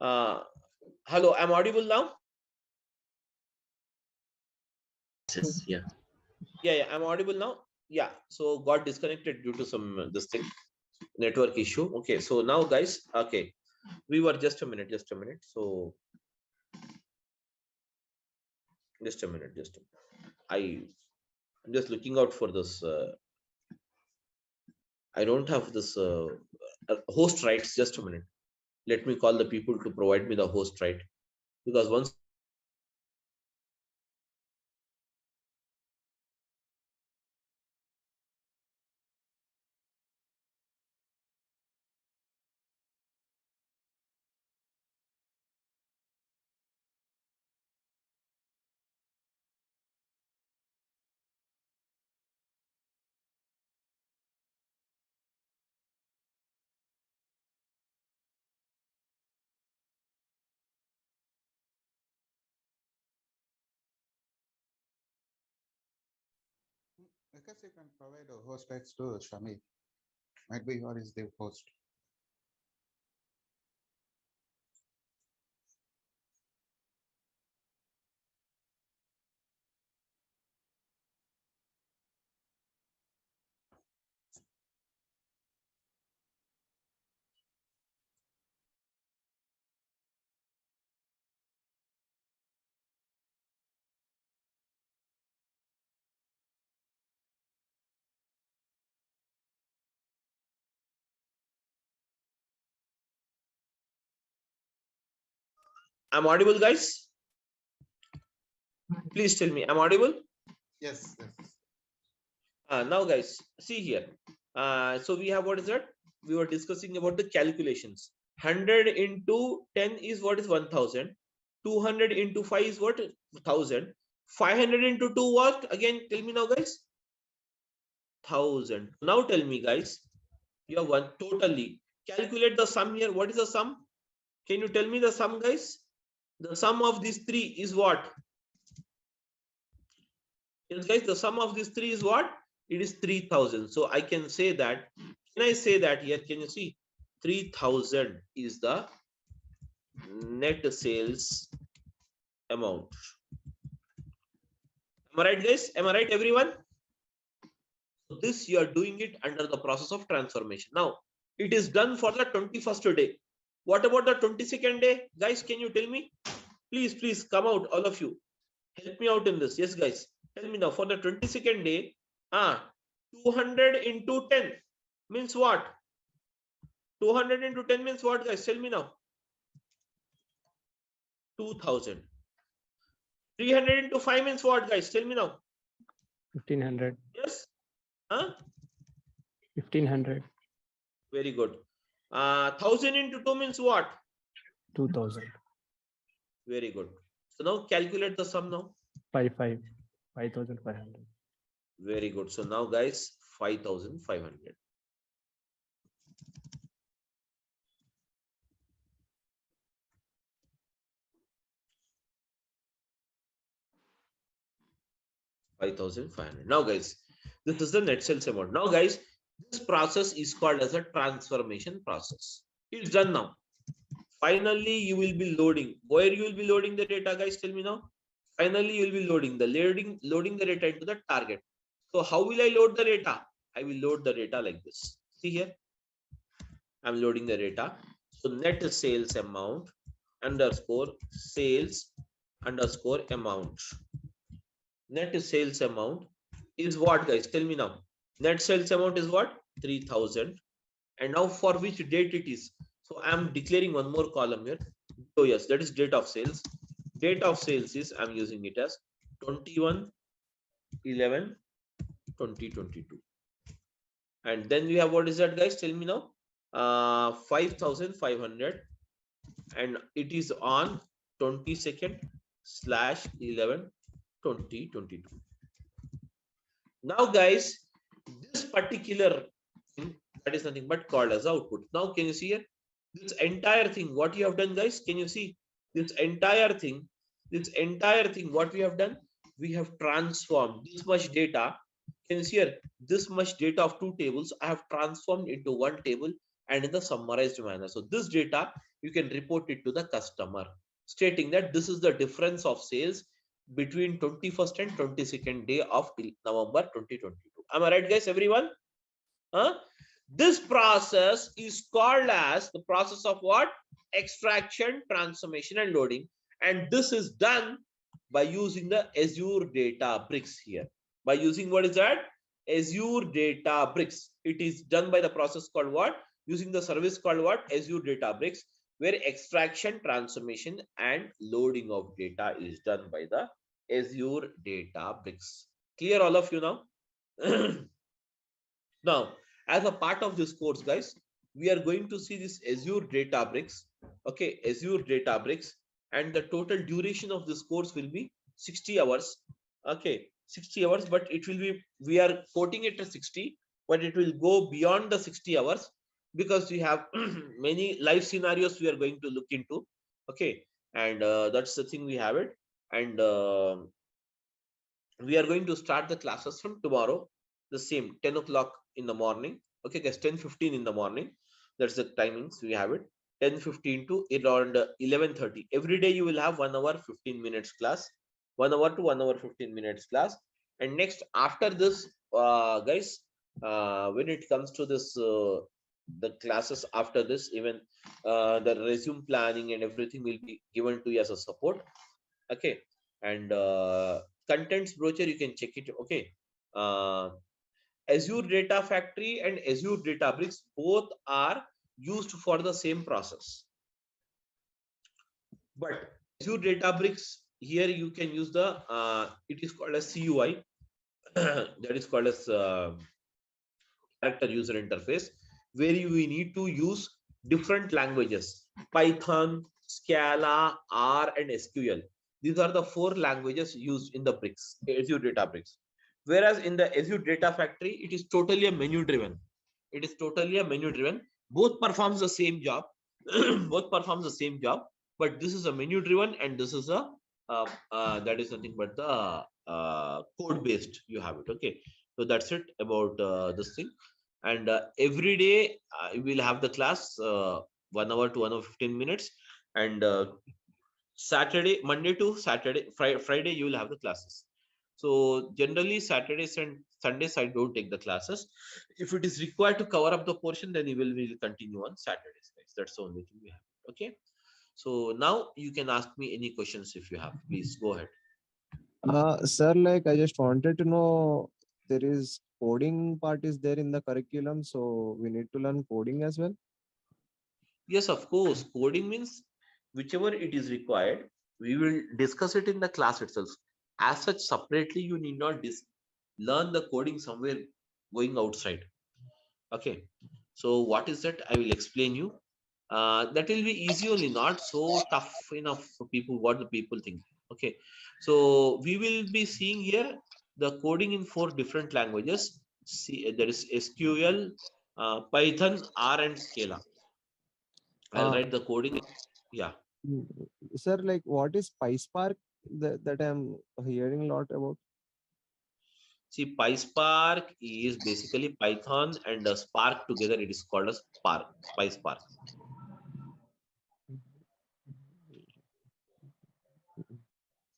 Hello, I'm audible now? Yes, yeah. Yeah, I'm audible now. Yeah, so got disconnected due to some this thing network issue. Okay, so now guys, okay, we were just a minute. So just a minute. I'm just looking out for this. I don't have this host rights. Just a minute. Let me call the people to provide me the host right, because once Because you can provide a host rights to Shami. Might be or is the host. I'm audible, guys. Please tell me I'm audible. Yes. Now guys, see here. So we have, what is that? We were discussing about the calculations. 100 into 10 is what is 1000. 200 into 5 is what? 1000. 500 into 2 what? Again, tell me now, guys. 1000. Now tell me, guys. You have one totally. Calculate the sum here. What is the sum? Can you tell me the sum, guys? The sum of these three is what? Yes, guys, the sum of these three is what? It is 3000. So I can say that. Can I say that here? Can you see? 3000 is the net sales amount. Am I right, guys? Am I right, everyone? So this you are doing it under the process of transformation. Now, it is done for the 21st day. What about the 22nd day? Guys, can you tell me? Please come out, all of you. Help me out in this. Yes, guys. Tell me now, for the 22nd day, 200 into 10 means what? 200 into 10 means what, guys? Tell me now. 2000. 300 into 5 means what, guys? Tell me now. 1500. Yes? Huh? 1500. Very good. 1000 into 2 means what? 2000. Very good. So now calculate the sum now. 5500. Very good. So now, guys, 5500. Now, guys, this is the net sales amount. Now, guys, this process is called as a transformation process. It's done now. Finally, you will be loading. Where you will be loading the data, guys? Tell me now. Finally, you will be loading the data into the target. So how will I load the data? I will load the data like this. See here. I'm loading the data. So net sales amount underscore sales underscore amount. Net sales amount is what, guys? Tell me now. Net sales amount is what? 3000. And now for which date it is? So I'm declaring one more column here. Oh yes, that is date of sales. Date of sales is, I'm using it as 21/11/2022. And then we have, what is that, guys? Tell me now. 5500, and it is on 22nd/11/2022. Now, guys, this particular thing, that is nothing but called as output. Now, can you see here? This entire thing, what you have done, guys? Can you see this entire thing? What we have done? We have transformed this much data. Can you see here? This much data of two tables I have transformed into one table and in the summarized manner. So this data, you can report it to the customer, stating that this is the difference of sales between 21st and 22nd day of November 2022. Am I right, guys? Everyone? Huh? This process is called as the process of what? Extraction, transformation, and loading. And this is done by using the Azure Databricks here. By using what is that? Azure Databricks. It is done by the process called what? Using the service called what? Azure Databricks, where extraction, transformation, and loading of data is done by the Azure Databricks. Clear, all of you now? Now, as a part of this course, guys, we are going to see this Azure Databricks. Okay, Azure Databricks, and the total duration of this course will be 60 hours. Okay, 60 hours, but it will be, we are quoting it as 60, but it will go beyond the 60 hours because we have many live scenarios we are going to look into. Okay, and that's the thing we have it. And we are going to start the classes from tomorrow, the same 10 o'clock in the morning. Okay guys, 10:15 in the morning, that's the timings we have it. 10:15 to around 11:30 every day. You will have 1 hour 15 minutes class, 1 hour to 1 hour 15 minutes class. And next after this, guys, when it comes to this the classes after this, even the resume planning and everything will be given to you as a support. Okay, and contents brochure you can check it. Okay, uh, Azure Data Factory and Azure Databricks both are used for the same process, but Azure Databricks, here you can use the it is called as CUI that is called as character user interface, where you need to use different languages: Python, Scala, R, and SQL. These are the 4 languages used in the bricks, Azure Databricks. Whereas in the Azure Data Factory, it is totally a menu driven. It is totally a menu driven. Both performs the same job. Both performs the same job, but this is a menu driven, and this is a that is nothing but the code based. You have it. Okay, so that's it about this thing. And every day we will have the class 1 hour to 1 hour 15 minutes. And Saturday, Monday to Saturday, Friday you will have the classes. So generally Saturdays and Sundays I don't take the classes. If it is required to cover up the portion, then we will continue on Saturdays, guys. That's the only thing we have. Okay, so now you can ask me any questions if you have. Please go ahead. Sir, like I just wanted to know, there is coding part is there in the curriculum, so we need to learn coding as well. Yes, of course. Coding means whichever it is required, we will discuss it in the class itself. As such, separately, you need not learn the coding somewhere going outside. Okay. So what is that? I will explain you. That will be easy only, not so tough enough for people, what the people think. Okay. So we will be seeing here the coding in 4 different languages. See, there is SQL, Python, R, and Scala. I'll Uh, write the coding. Yeah. mm, Sir, like what is PySpark that I'm hearing a lot about? See, PySpark is basically Python and Spark together. It is called as Spark, PySpark,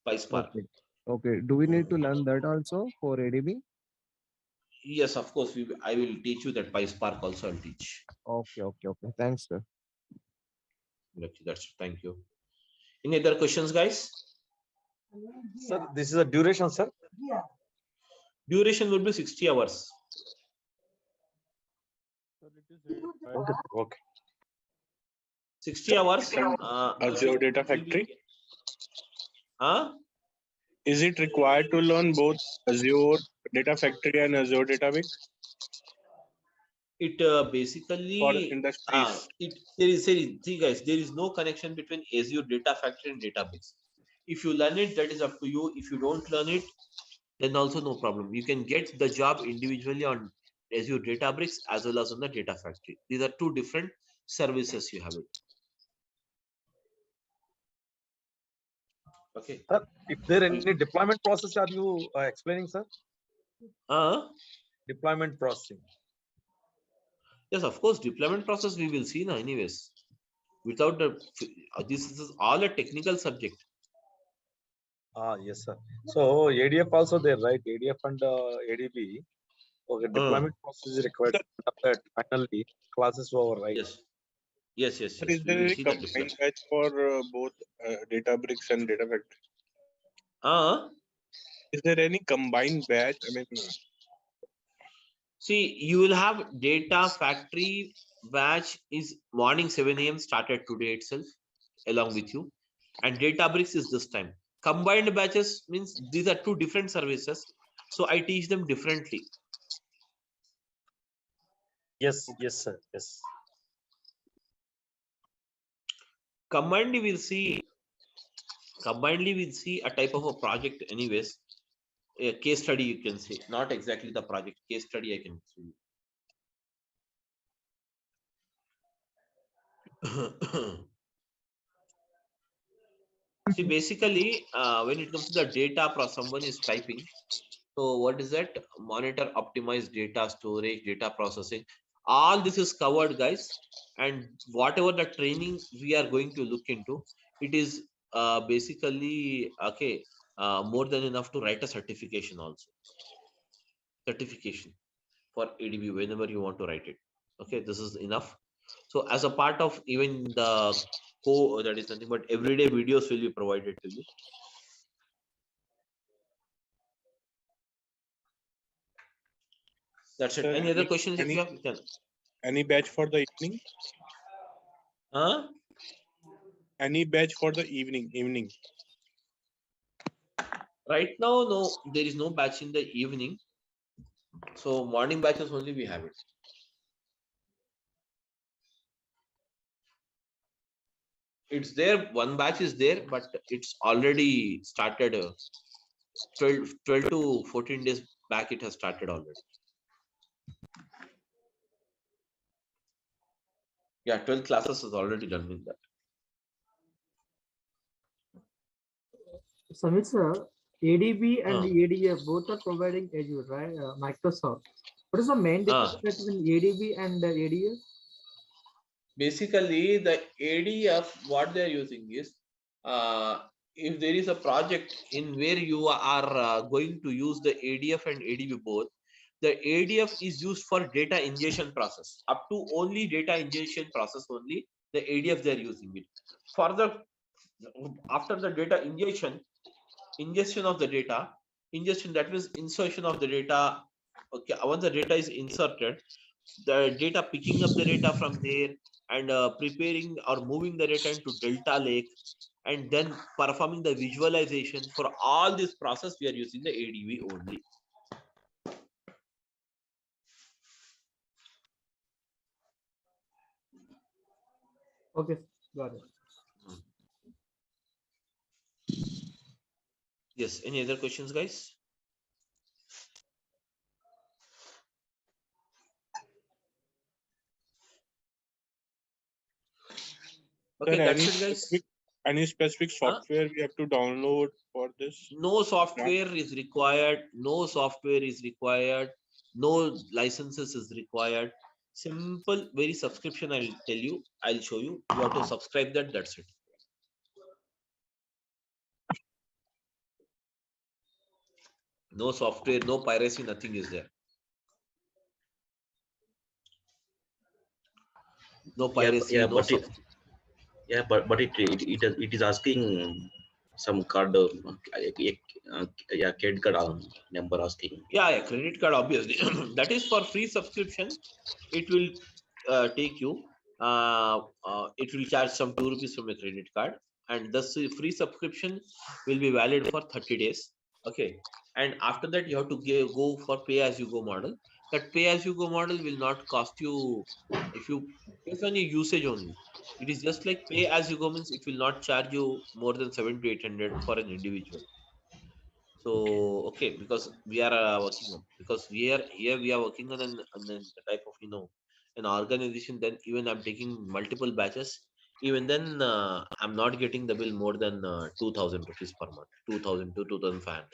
PySpark. Okay. Okay. Do we need to learn that also for ADB? Yes, of course. I will teach you that PySpark also. I'll teach. Okay. Okay. Okay. Thanks, sir. Okay, that's thank you. Any other questions, guys? Sir, this is a duration, sir. Duration will be 60 hours. Okay. Okay. 60 hours. Azure Data it will be- Factory. Huh? Is it required to learn both Azure Data Factory and Azure Database It for basically industries? there is see guys, there is no connection between Azure Data Factory and Database. If you learn it, that is up to you. If you don't learn it, then also no problem. You can get the job individually on Azure Databricks as well as on the Data Factory. These are 2 different services you have it. Okay. Sir, if there any deployment process are you explaining, sir? Deployment processing. Yes, of course, deployment process we will see now anyways. Without the this is all a technical subject. Yes, sir. So ADF also there, right? ADF and ADB. Okay, deployment process is required. After that, finally, classes over, right? Yes. Yes, yes, Sir, yes. is We there will any see the combined deployment. batch for both Databricks and Data Factory? Uh, Is there any combined batch? I mean, See, you will have data factory batch is morning 7 a.m. started today itself along with you. And Databricks is this time. Combined batches means these are two different services. So I teach them differently. Yes, yes, sir. Yes. Combinedly we'll see a type of a project anyways. A case study you can say, not exactly the project, case study I can see. See, basically, when it comes to the data, someone is typing. So what is that? Monitor, optimize data storage, data processing. All this is covered, guys. And whatever the training we are going to look into, it is basically okay. More than enough to write a certification also. Certification for ADB whenever you want to write it. Okay, this is enough. So as a part of even the that is nothing but everyday videos will be provided to you. That's it. sir, Any other questions if you have? You can. any batch for the evening? Huh? Any batch for the evening? Right now, no, there is no batch in the evening. So morning batches only we have it. It's there, one batch is there, but it's already started 12 to 14 days back, it has started already. Yeah, 12 classes is already done with that. Samit sir, ADB and ADF both are providing Azure, right? Microsoft. What is the main difference between ADB and ADF? Basically, the ADF, what they're using is, if there is a project in where you are going to use the ADF and ADB both, the ADF is used for data ingestion process. Up to only data ingestion process only, the ADF they're using it. Further, after the data ingestion of the data, ingestion that means insertion of the data. Okay, once the data is inserted, the data picking up the data from there and preparing or moving the data into Delta Lake and then performing the visualization. For all this process, we are using the ADB only. Okay, got it. Yes, any other questions, guys? Okay, Sir, that's it, guys. Any specific software we have to download for this? No software is required. No software is required. No licenses is required. Simple, very subscription. I'll tell you. I'll show you. You have to subscribe that. That's it. No software, no piracy, nothing is there. No piracy, Yeah, no but it is asking some card, yeah, credit card number asking. Yeah, credit card, obviously. That is for free subscription. It will take you, it will charge some 2 rupees from a credit card. And the free subscription will be valid for 30 days. Okay. And after that, you have to go for pay as you go model. That pay as you go model will not cost you if you based on your usage only. It is just like pay as you go means it will not charge you more than 700 to 800 for an individual. So okay, because we are working on, because we are working on an type of an organization. Then even I'm taking multiple batches. Even then I'm not getting the bill more than 2,000 rupees per month, 2,000 to 2,500.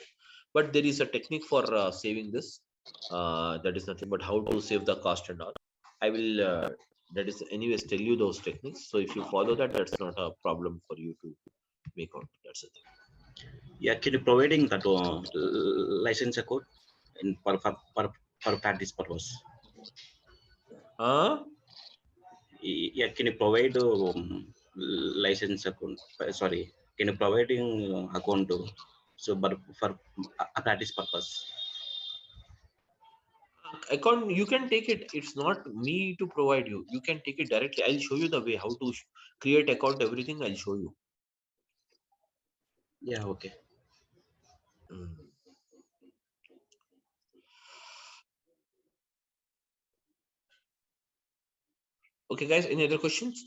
But there is a technique for saving this. That is nothing but how to save the cost and all. I will that is anyways tell you those techniques. So if you follow that, that's not a problem for you to make out. That's the thing. Yeah, can you providing that license code in per for practice purpose. Huh? Yeah, can you provide license account? Sorry, can you providing account so but for a practice purpose? Account, you can take it. It's not me to provide you. You can take it directly. I'll show you the way how to create account. Everything I'll show you. Yeah, okay. Mm. Okay, guys. Any other questions?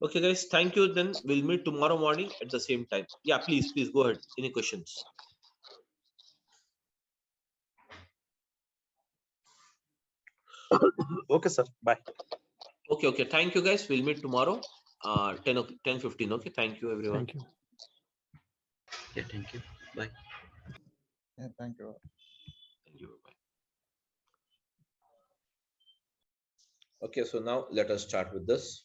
Okay, guys. Thank you. Then we'll meet tomorrow morning at the same time. Yeah, please go ahead. Any questions? Okay, sir. Bye. Okay. Thank you, guys. We'll meet tomorrow. 10:15. Okay. Thank you, everyone. Thank you. Yeah, thank you. Bye. Yeah, thank you. Thank you. Bye. Okay. So now let us start with this.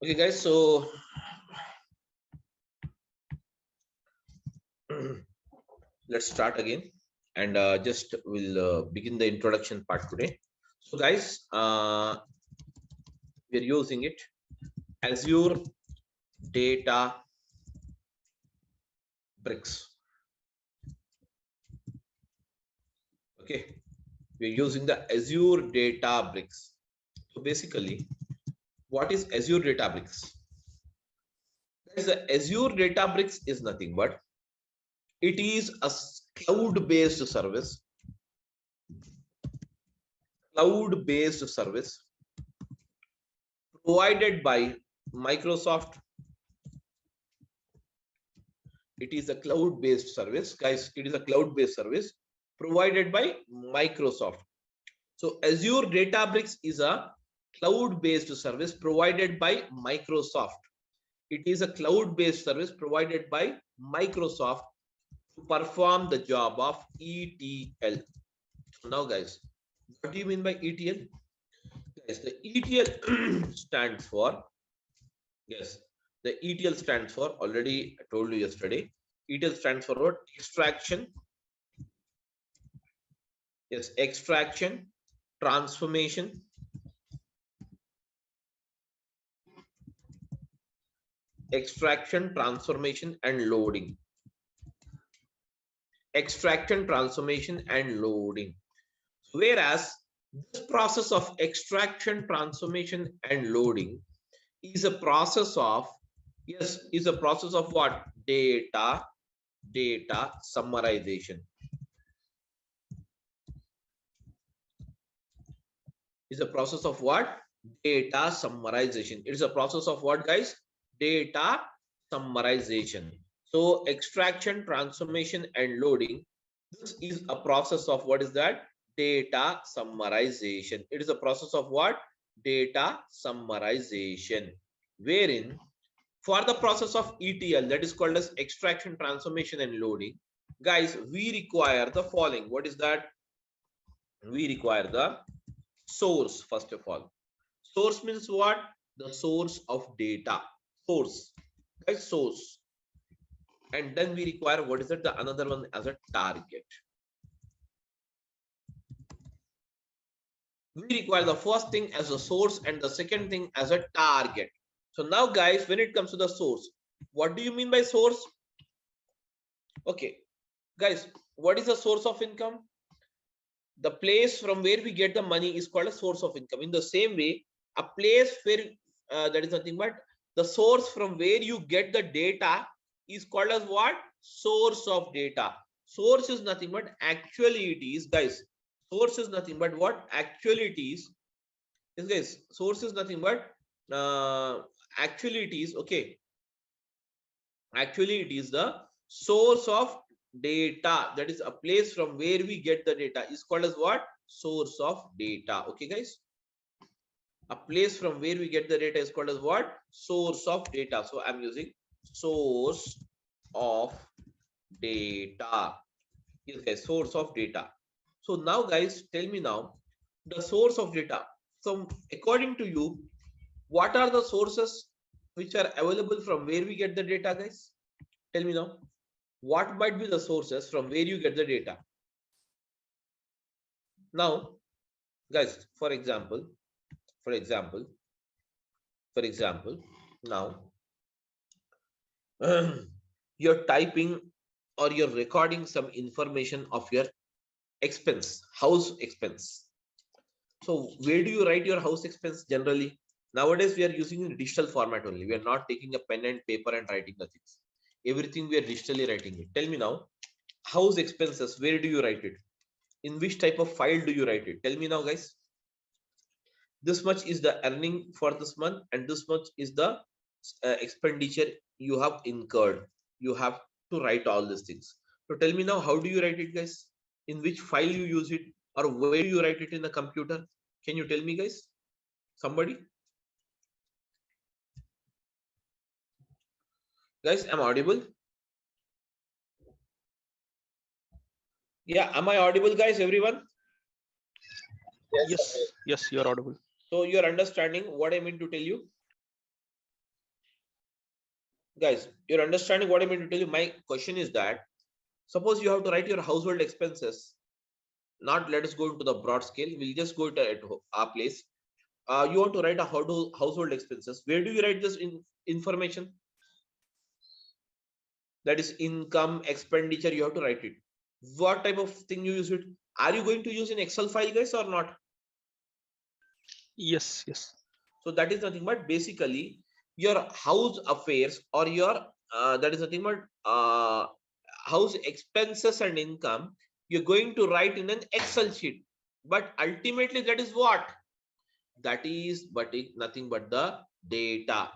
Okay, guys. So let's start again, and just we'll begin the introduction part today. So, guys, we're using it Azure Databricks. Okay, we're using the Azure Databricks. So basically, what is Azure Databricks? Guys, the Azure Databricks is nothing but it is a cloud-based service. Cloud-based service provided by Microsoft. It is a cloud-based service, guys. It is a cloud-based service provided by Microsoft. So Azure Databricks is a cloud-based service provided by Microsoft. It is a cloud-based service provided by Microsoft to perform the job of ETL. Now, guys, what do you mean by ETL? Guys, the ETL stands for, yes, the ETL stands for, already I told you yesterday, ETL stands for what? Extraction. Yes, extraction, transformation, and loading. Extraction, transformation, and loading. Whereas this process of extraction, transformation, and loading is a process of, yes, is a process of what? Data summarization. Is a process of what? Data summarization. It is a process of what, guys? Data summarization. So extraction, transformation, and loading. This is a process of what is that? Data summarization. It is a process of what? Data summarization. Wherein for the process of ETL, that is called as extraction, transformation, and loading, guys, we require the following. What is that? We require the source. First of all, source means what? The source of data. Source, guys, source. And then we require, what is it? The another one as a target. We require the first thing as a source and the second thing as a target. So now, guys, when it comes to the source, what do you mean by source? Okay, guys, what is the source of income? The place from where we get the money is called a source of income. In the same way, a place where that is nothing but the source from where you get the data is called as what? Source of data. Source is nothing but actually it is, guys. Source is nothing but what? Actually it is. Yes, guys. Source is nothing but actually it is. Okay. Actually, it is the source of data. That is a place from where we get the data is called as what? Source of data. Okay, guys. A place from where we get the data is called as what? Source of data. So I'm using source of data. Yes, guys, source of data. So now, guys, tell me now the source of data. So according to you, what are the sources which are available from where we get the data, guys? Tell me now. What might be the sources from where you get the data? Now, guys, for example, now you're typing or you're recording some information of your expense, house expense. So where do you write your house expense generally? Nowadays, we are using in digital format only. We are not taking a pen and paper and writing the things. Everything we are digitally writing it. Tell me now, house expenses, where do you write it? In which type of file do you write it? Tell me now, guys. This much is the earning for this month, and this much is the expenditure you have incurred. You have to write all these things. So tell me now, how do you write it, guys? In which file you use it, or where do you write it in the computer? Can you tell me, guys? Somebody? Guys, am I audible? Yeah, am I audible, guys? Everyone? Yes, you're audible. So you're understanding what I mean to tell you? Guys, you're understanding what I mean to tell you? My question is that, suppose you have to write your household expenses. Not let us go into the broad scale. We'll just go to at our place. You want to write a household expenses. Where do you write this information? That is income, expenditure. You have to write it. What type of thing you use it? Are you going to use in Excel file, guys, or not? Yes. So that is nothing but basically your house affairs, or your that is nothing but house expenses and income. You're going to write in an Excel sheet, but ultimately that is what? That is nothing but the data.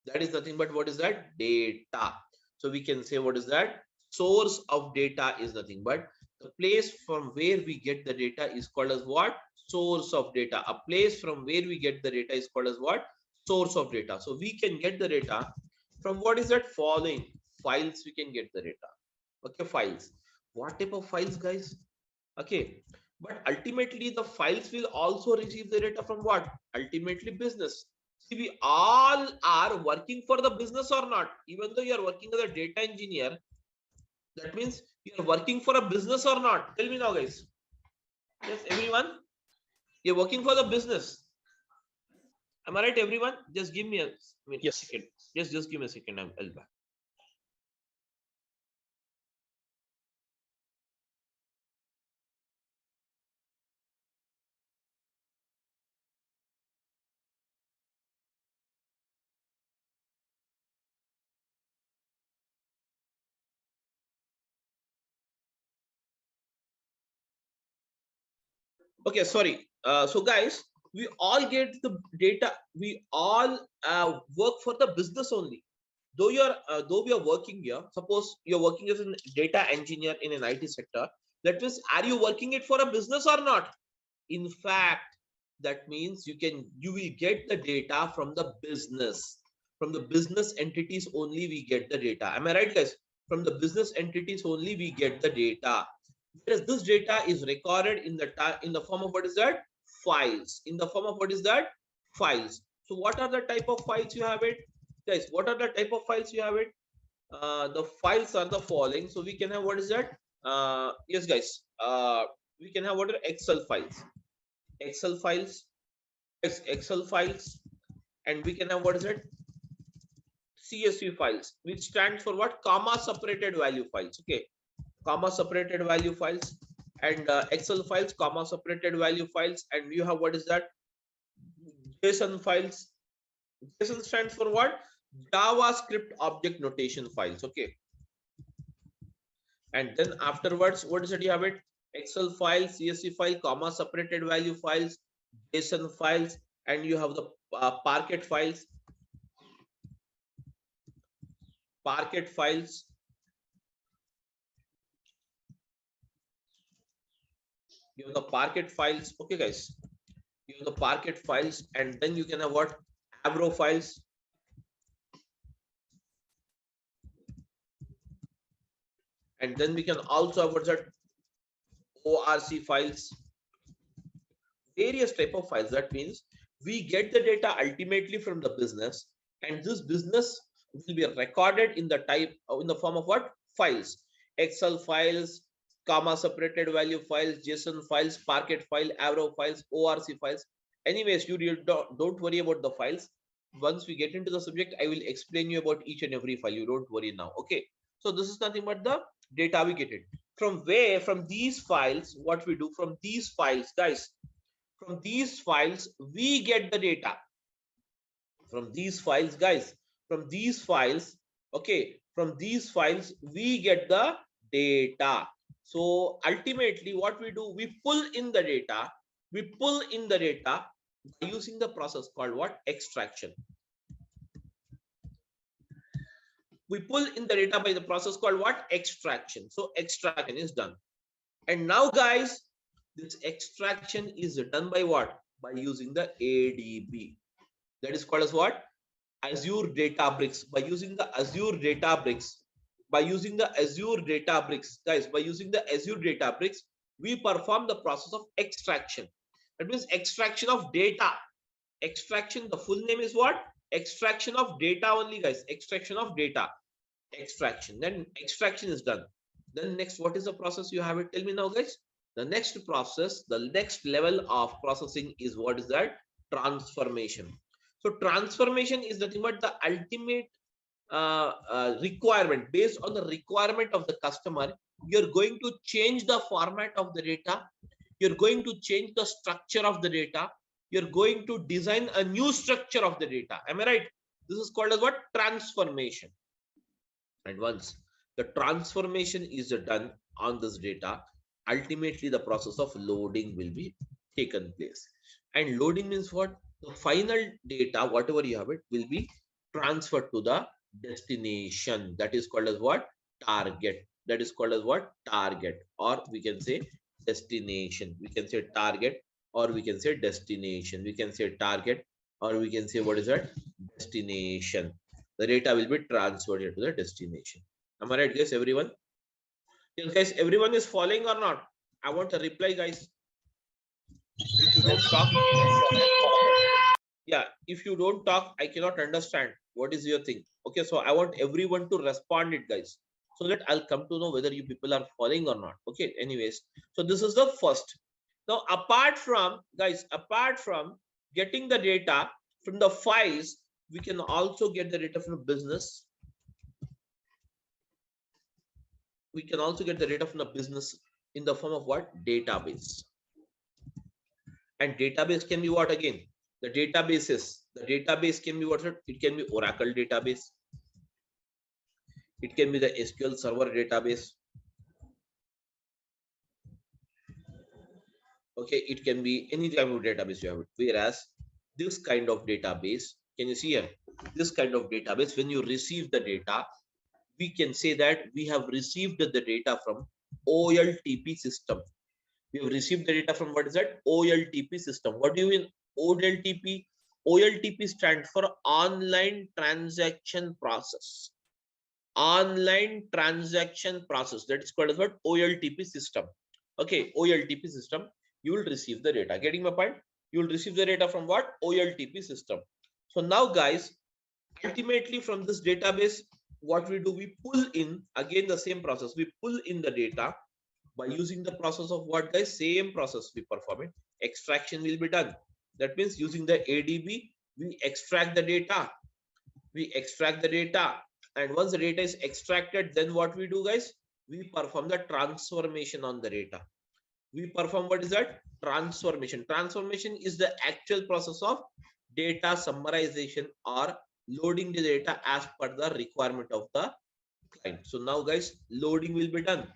That is nothing but what is that? Data. So we can say, what is that? Source of data is nothing but the place from where we get the data is called as what? Source of data. A place from where we get the data is called as what? Source of data. So we can get the data from what is that? Following files. We can get the data. Okay, files. What type of files, guys? Okay, but ultimately the files will also receive the data from what? Ultimately business. See, we all are working for the business or not? Even though you are working as a data engineer, that means you are working for a business or not? Tell me now, guys. Yes, everyone, you're working for the business. Am I right, everyone? Just give me a second. Just give me a second. I'll back. Okay, sorry. So guys, we all get the data. We all work for the business only. Though though we are working here, suppose you're working as a data engineer in an IT sector, that means, are you working it for a business or not? In fact, that means you will get the data from the business. From the business entities only we get the data. Am I right, guys? From the business entities only we get the data. Whereas this data is recorded in the form of what is that? Files. In the form of what is that? Files. So what are the type of files you have it? Guys, what are the type of files you have it? The files are the following. So we can have, what is that? Yes, guys. We can have what are Excel files. Excel files. Yes, Excel files. And we can have, what is it? CSV files, which stands for what? Comma separated value files. Okay. Comma separated value files. And Excel files, comma separated value files. And you have, what is that? JSON files. JSON stands for what? JavaScript object notation files. Okay. And then afterwards, what is it? You have it? Excel file, CSV file, comma separated value files, JSON files, and you have the Parquet files. Parquet files. You have the Parquet files. Okay, guys. You have the Parquet files, and then you can have what? Avro files. And then we can also have what's that? ORC files, various type of files. That means we get the data ultimately from the business, and this business will be recorded in the type in the form of what? Files. Excel files, comma separated value files, JSON files, Parquet file, Avro files, ORC files. Anyways, you don't worry about the files. Once we get into the subject, I will explain you about each and every file. You don't worry now. Okay, so this is nothing but the data we get it from. Where? From these files. What we do from these files, guys, from these files we get the data. From these files, guys, from these files, okay, from these files we get the data. So ultimately what we do, we pull in the data, we pull in the data by using the process called what? Extraction. We pull in the data by the process called what? Extraction. So extraction is done. And now guys, this extraction is done by what? By using the ADB. That is called as what? Azure Databricks. By using the Azure Databricks, by using the Azure Databricks, guys, by using the Azure Databricks, we perform the process of extraction. That means extraction of data. Extraction, the full name is what? Extraction of data only, guys. Extraction of data. Extraction. Then extraction is done. Then next, what is the process you have it? Tell me now, guys. The next process, the next level of processing is what is that? Transformation. So transformation is nothing but the ultimate requirement. Based on the requirement of the customer, you're going to change the format of the data. You're going to change the structure of the data. You're going to design a new structure of the data. Am I right? This is called as what? Transformation. And once the transformation is done on this data, ultimately the process of loading will be taken place. And loading means what? The final data, whatever you have it, will be transferred to the destination. That is called as what? Target. That is called as what? Target. Or we can say destination. We can say target, or we can say destination. We can say target, or we can say what is that? Destination. The data will be transferred to the destination. Am I right, guys? Everyone? Yes, guys, everyone is following or not? I want a reply, guys. If you don't talk, yeah, if you don't talk, I cannot understand what is your thing. Okay, so I want everyone to respond it, guys, so that I'll come to know whether you people are following or not. Okay, anyways, so this is the first. Now, apart from, guys, apart from getting the data from the files, we can also get the data from the business. We can also get the data from the business in the form of what? Database. And database can be what again? The database can be what? It can be Oracle database. It can be the SQL Server database. Okay, it can be any type of database you have it. Whereas this kind of database, can you see here? This kind of database, when you receive the data, we can say that we have received the data from OLTP system. We have received the data from what is that? OLTP system. What do you mean OLTP? OLTP stands for online transaction process. Online transaction process. That is called as what? OLTP system. Okay, OLTP system. You will receive the data. Getting my point? You will receive the data from what? OLTP system. So now, guys, ultimately from this database, what we do, we pull in again the same process. We pull in the data by using the process of what, guys? Same process we perform it. Extraction will be done. That means using the ADB, we extract the data. We extract the data. And once the data is extracted, then what we do, guys? We perform the transformation on the data. We perform what is that? Transformation. Transformation is the actual process of data summarization or loading the data as per the requirement of the client. So now, guys, loading will be done.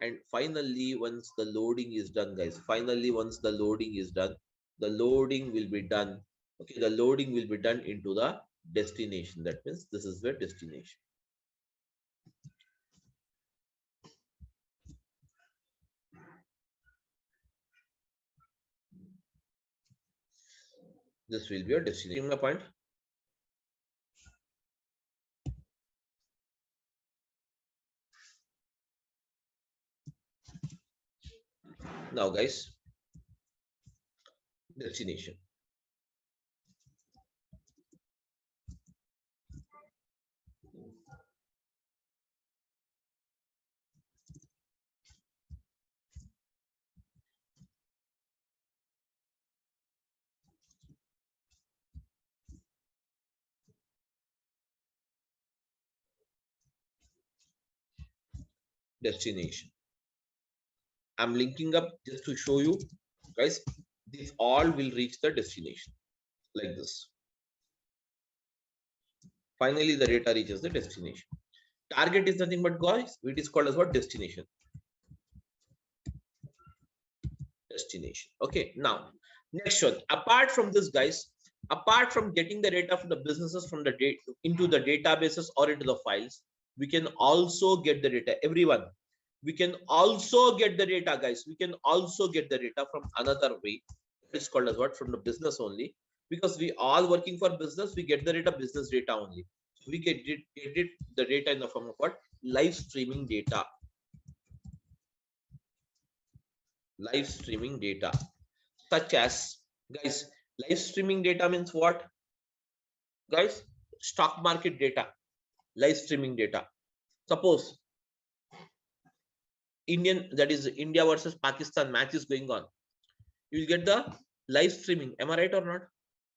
And finally, once the loading is done, guys, finally, once the loading is done, the loading will be done. Okay, the loading will be done into the destination. That means this is the destination. This will be a destination. My point. Now guys, destination. Destination. I'm linking up just to show you guys, these all will reach the destination like this. Finally, the data reaches the destination. Target is nothing but guys, it is called as what? Destination. Destination. Okay, now next one. Apart from this, guys, apart from getting the data from the businesses from the data into the databases or into the files, we can also get the data. Everyone, we can also get the data, guys. We can also get the data from another way. It's called as what? From the business only, because we all working for business. We get the data, business data only. We get the data in the form of what? Live streaming data. Live streaming data, such as, guys, live streaming data means what, guys? Stock market data, live streaming data. Suppose that is India versus Pakistan match is going on, you will get the live streaming. Am I right or not?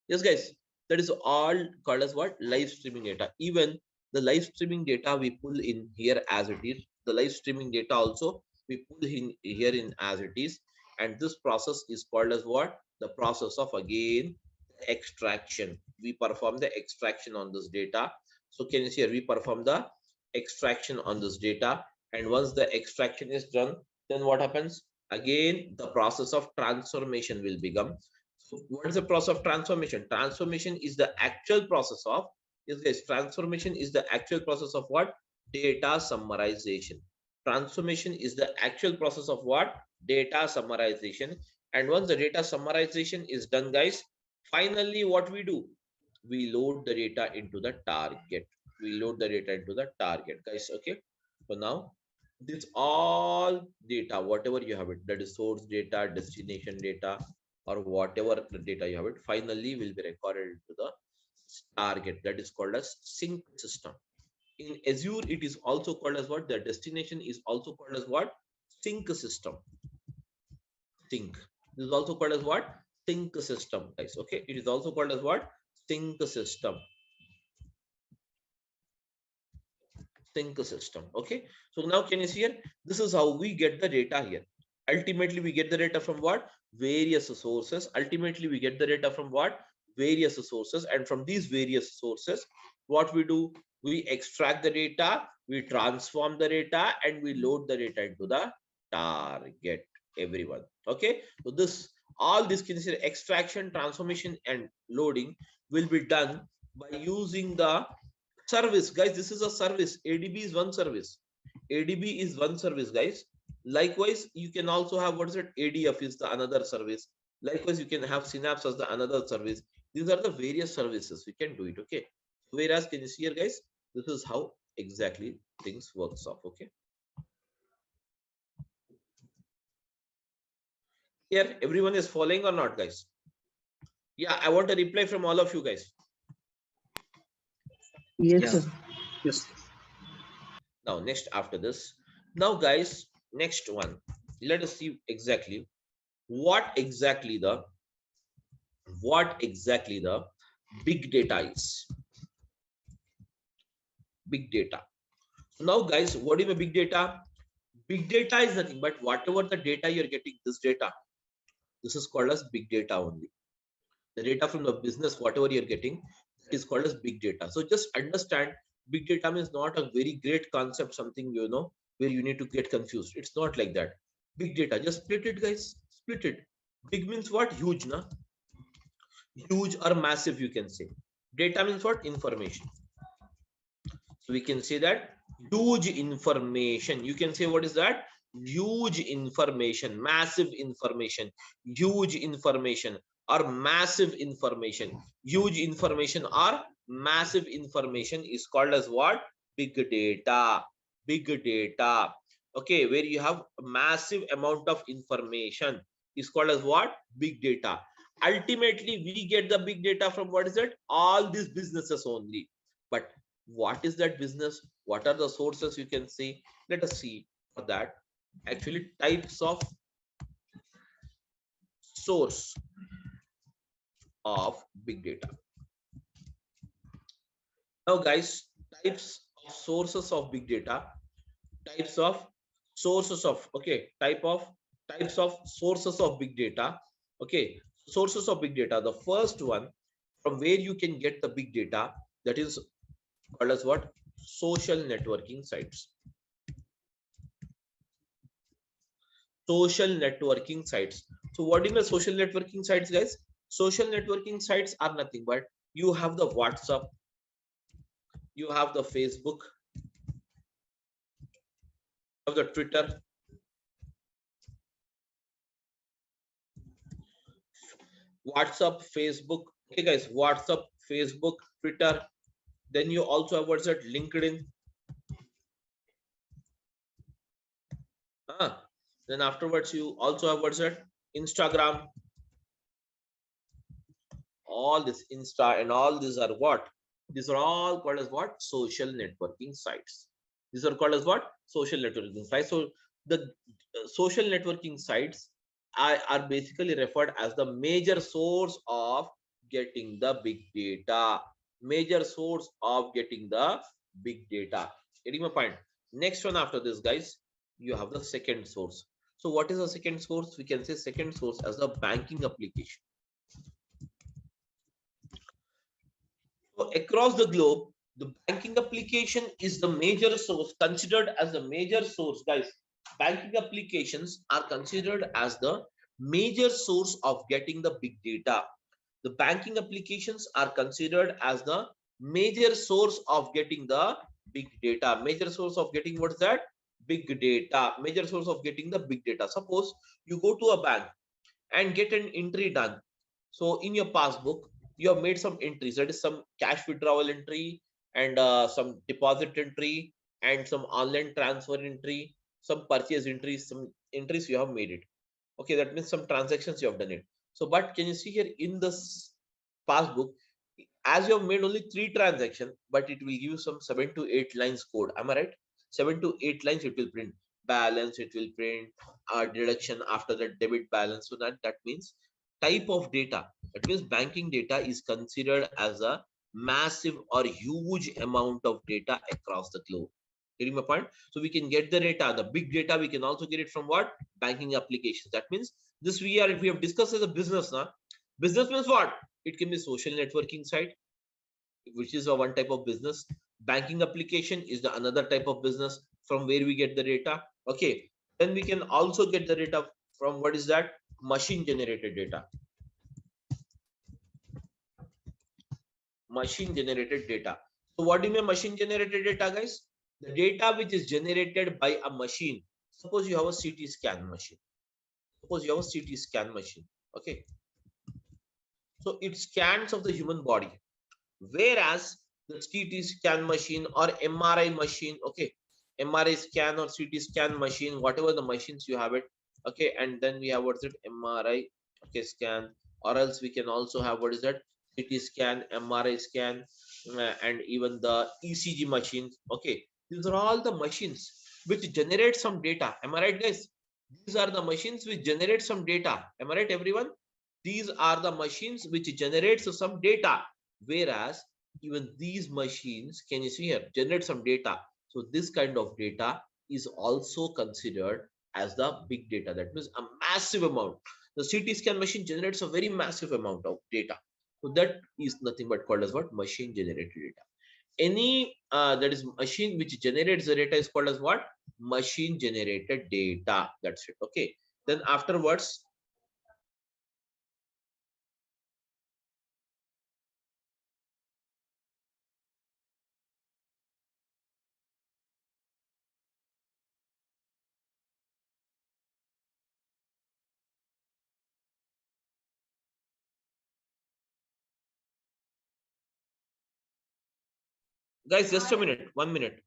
Yes, guys, that is all called as what? Live streaming data. Even the live streaming data we pull in here as it is. The live streaming data also we pull in here in as it is. And this process is called as what? The process of, again, extraction. We perform the extraction on this data. So can you see here, we perform the extraction on this data. And once the extraction is done, then what happens? Again, the process of transformation will become. So what is the process of transformation? Transformation is the actual process of, is this transformation is the actual process of what? Data summarization. Transformation is the actual process of what? Data summarization. And once the data summarization is done, guys, finally what we do? We load the data into the target. We load the data into the target, guys. Okay. So now this all data, whatever you have it, that is source data, destination data, or whatever the data you have it, finally will be recorded into the target. That is called as sync system. In Azure, it is also called as what? The destination is also called as what? Sync system. Sync. This is also called as what? Sync system, guys. Okay. It is also called as what? Sync system. Sync system. Okay. So now can you see here? This is how we get the data here. Ultimately, we get the data from what? Various sources. Ultimately, we get the data from what? Various sources. And from these various sources, what we do? We extract the data, we transform the data, and we load the data into the target. Everyone. Okay. So this, all this can see extraction, transformation, and loading will be done by using the service, guys. This is a service. ADB is one service. ADB is one service, guys. Likewise, you can also have, what is it? ADF is the another service. Likewise, you can have Synapse as the another service. These are the various services. We can do it. Okay. Whereas, can you see here, guys? This is how exactly things works off. Okay. Here, everyone is following or not, guys? Yeah, I want a reply from all of you guys. Yes, sir. Yes. Now, next after this, now guys, next one, let us see exactly what exactly the big data is. Big data. Now, guys, what is a big data? Big data is nothing but whatever the data you're getting, this data, this is called as big data only. The data from the business, whatever you're getting, that is called as big data. So just understand, big data means not a very great concept, something, you know, where you need to get confused. It's not like that. Big data, just split it, guys. Split it. Big means what? Huge, na? Huge or massive, you can say. Data means what? Information. So we can say that huge information. You can say, what is that? Huge information, massive information, huge information, or massive information. Huge information or massive information is called as what? Big data. Big data. okay, where you have a massive amount of information, is called as what? Big data. Ultimately, we get the big data from what is it? All these businesses only. But what is that business? What are the sources you can see? Let us see for that. Actually, types of source of big data. Now, guys, types of sources of big data, types of sources of, okay, types of sources of big data. Okay, sources of big data. The first one from where you can get the big data, that is called as what? Social networking sites. Social networking sites. So what is the social networking sites, guys? Social networking sites are nothing but you have the WhatsApp, you have the Facebook, you have the Twitter, WhatsApp, Facebook. Okay, guys, WhatsApp, Facebook, Twitter. Then you also have what's that? LinkedIn. Then afterwards, you also have what's that? Instagram. All this Insta and all these are what? These are all called as what? Social networking sites. These are called as what? Social networking sites. So the social networking sites are basically referred as the major source of getting the big data. Major source of getting the big data. Getting my point? Next one after this, guys, you have the second source. So what is the second source? We can say second source as the banking application. So across the globe, the banking application is the major source, considered as the major source, guys. Banking applications are considered as the major source of getting the big data. The banking applications are considered as the major source of getting the big data. Major source of getting what's that? Big data. Major source of getting the big data. Suppose you go to a bank and get an entry done. So in your passbook, you have made some entries. That is some cash withdrawal entry and some deposit entry and some online transfer entry, some purchase entries, some entries you have made it. Okay, that means some transactions you have done it. So, but can you see here in this passbook, as you have made only 3 transactions, but it will give you some 7 to 8 lines code. Am I right? 7 to 8 lines it will print balance, it will print deduction after the debit balance. So that means type of data. That means banking data is considered as a massive or huge amount of data across the globe. Getting my point? So we can get the data, the big data. We can also get it from what? Banking applications. That means this we have discussed as a business now. Business means what? It can be social networking site, which is a one type of business. Banking application is the another type of business from where we get the data. Okay, then we can also get the data from what is that? Machine generated data. Machine generated data. So what do you mean machine generated data, guys? The data which is generated by a machine. Suppose you have a CT scan machine. Suppose you have a CT scan machine. Okay, so it scans of the human body, whereas the CT scan machine or MRI machine, okay, MRI scan or CT scan machine, whatever the machines you have it, okay, and then we have what's it? MRI, okay, scan, or else we can also have what is that? CT scan, MRI scan, and even the ECG machines. Okay, these are all the machines which generate some data. Am I right, guys? These are the machines which generate some data. Am I right, everyone? These are the machines which generate some data, whereas even these machines, can you see here, generate some data. So this kind of data is also considered as the big data. That means a massive amount. The CT scan machine generates a very massive amount of data. So that is nothing but called as what? Machine generated data. Any that is machine which generates the data is called as what? Machine generated data. That's it. Okay. Then afterwards, guys, just a minute, 1 minute.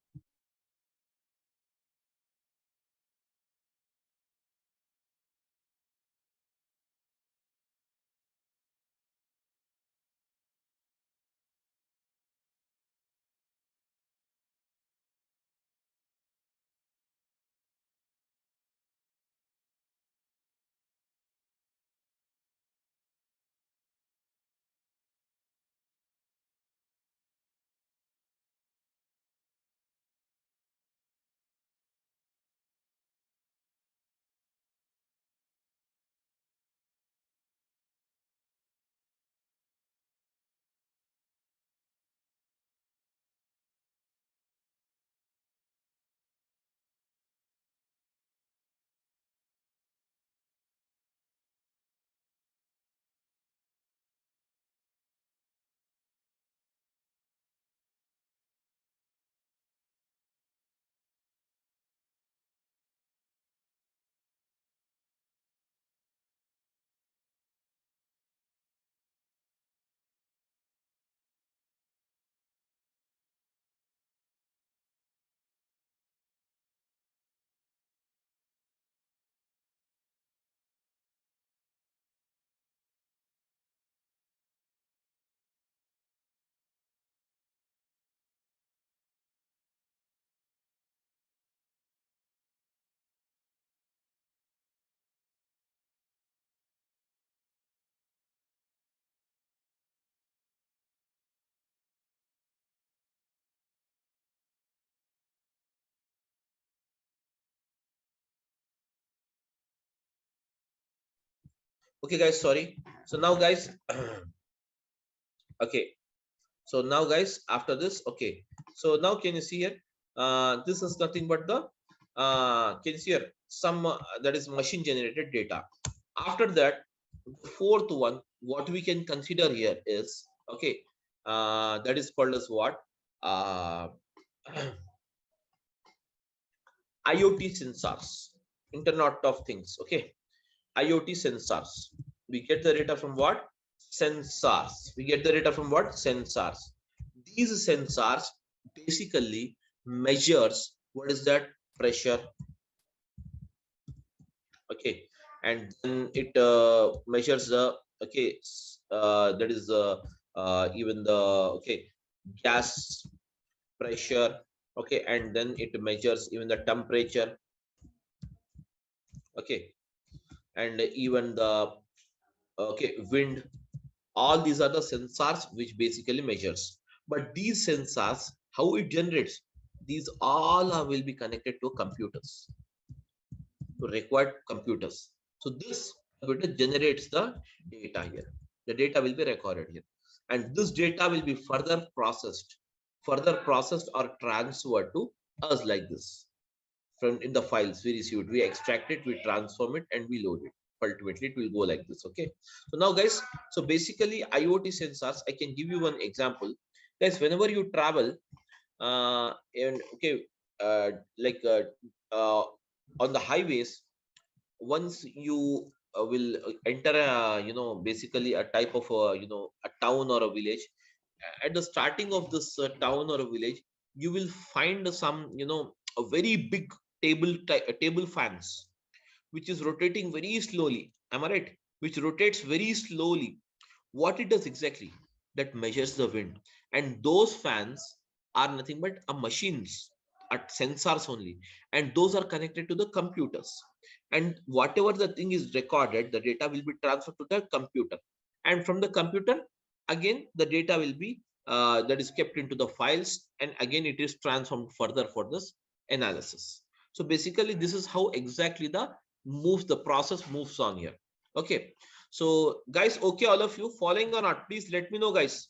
Okay, guys, sorry. So now, guys, okay. So now, guys, after this, okay. So now, can you see here? This is nothing but the can you see here some that is machine generated data. After that, the fourth one, what we can consider here is okay. That is called as what? IoT sensors, Internet of Things. Okay, IoT sensors. We get the data from what? Sensors. We get the data from what? Sensors. These sensors basically measures what is that? Pressure. Okay, and then it measures the okay that is even the okay gas pressure. Okay, and then it measures even the temperature. Okay, and even the okay wind. All these are the sensors which basically measures, but these sensors, how it generates, these all will be connected to computers, to required computers. So this computer generates the data here. The data will be recorded here, and this data will be further processed or transferred to us like this. From in the files we received, we extract it, we transform it, and we load it. Ultimately it will go like this. Okay, so now, guys, so basically IoT sensors, I can give you one example. Guys, whenever you travel and okay like on the highways, once you will enter a basically a type of a town or a village. At the starting of this town or a village, you will find some a very big table fans which is rotating very slowly. Am I right? Which rotates very slowly. What it does exactly? That measures the wind, and those fans are nothing but a machines at sensors only, and those are connected to the computers. And whatever the thing is recorded, the data will be transferred to the computer, and from the computer again the data will be that is kept into the files, and again it is transformed further for this analysis. So basically this is how exactly the process moves on here. Okay, so guys, okay, all of you following or not, please let me know, guys.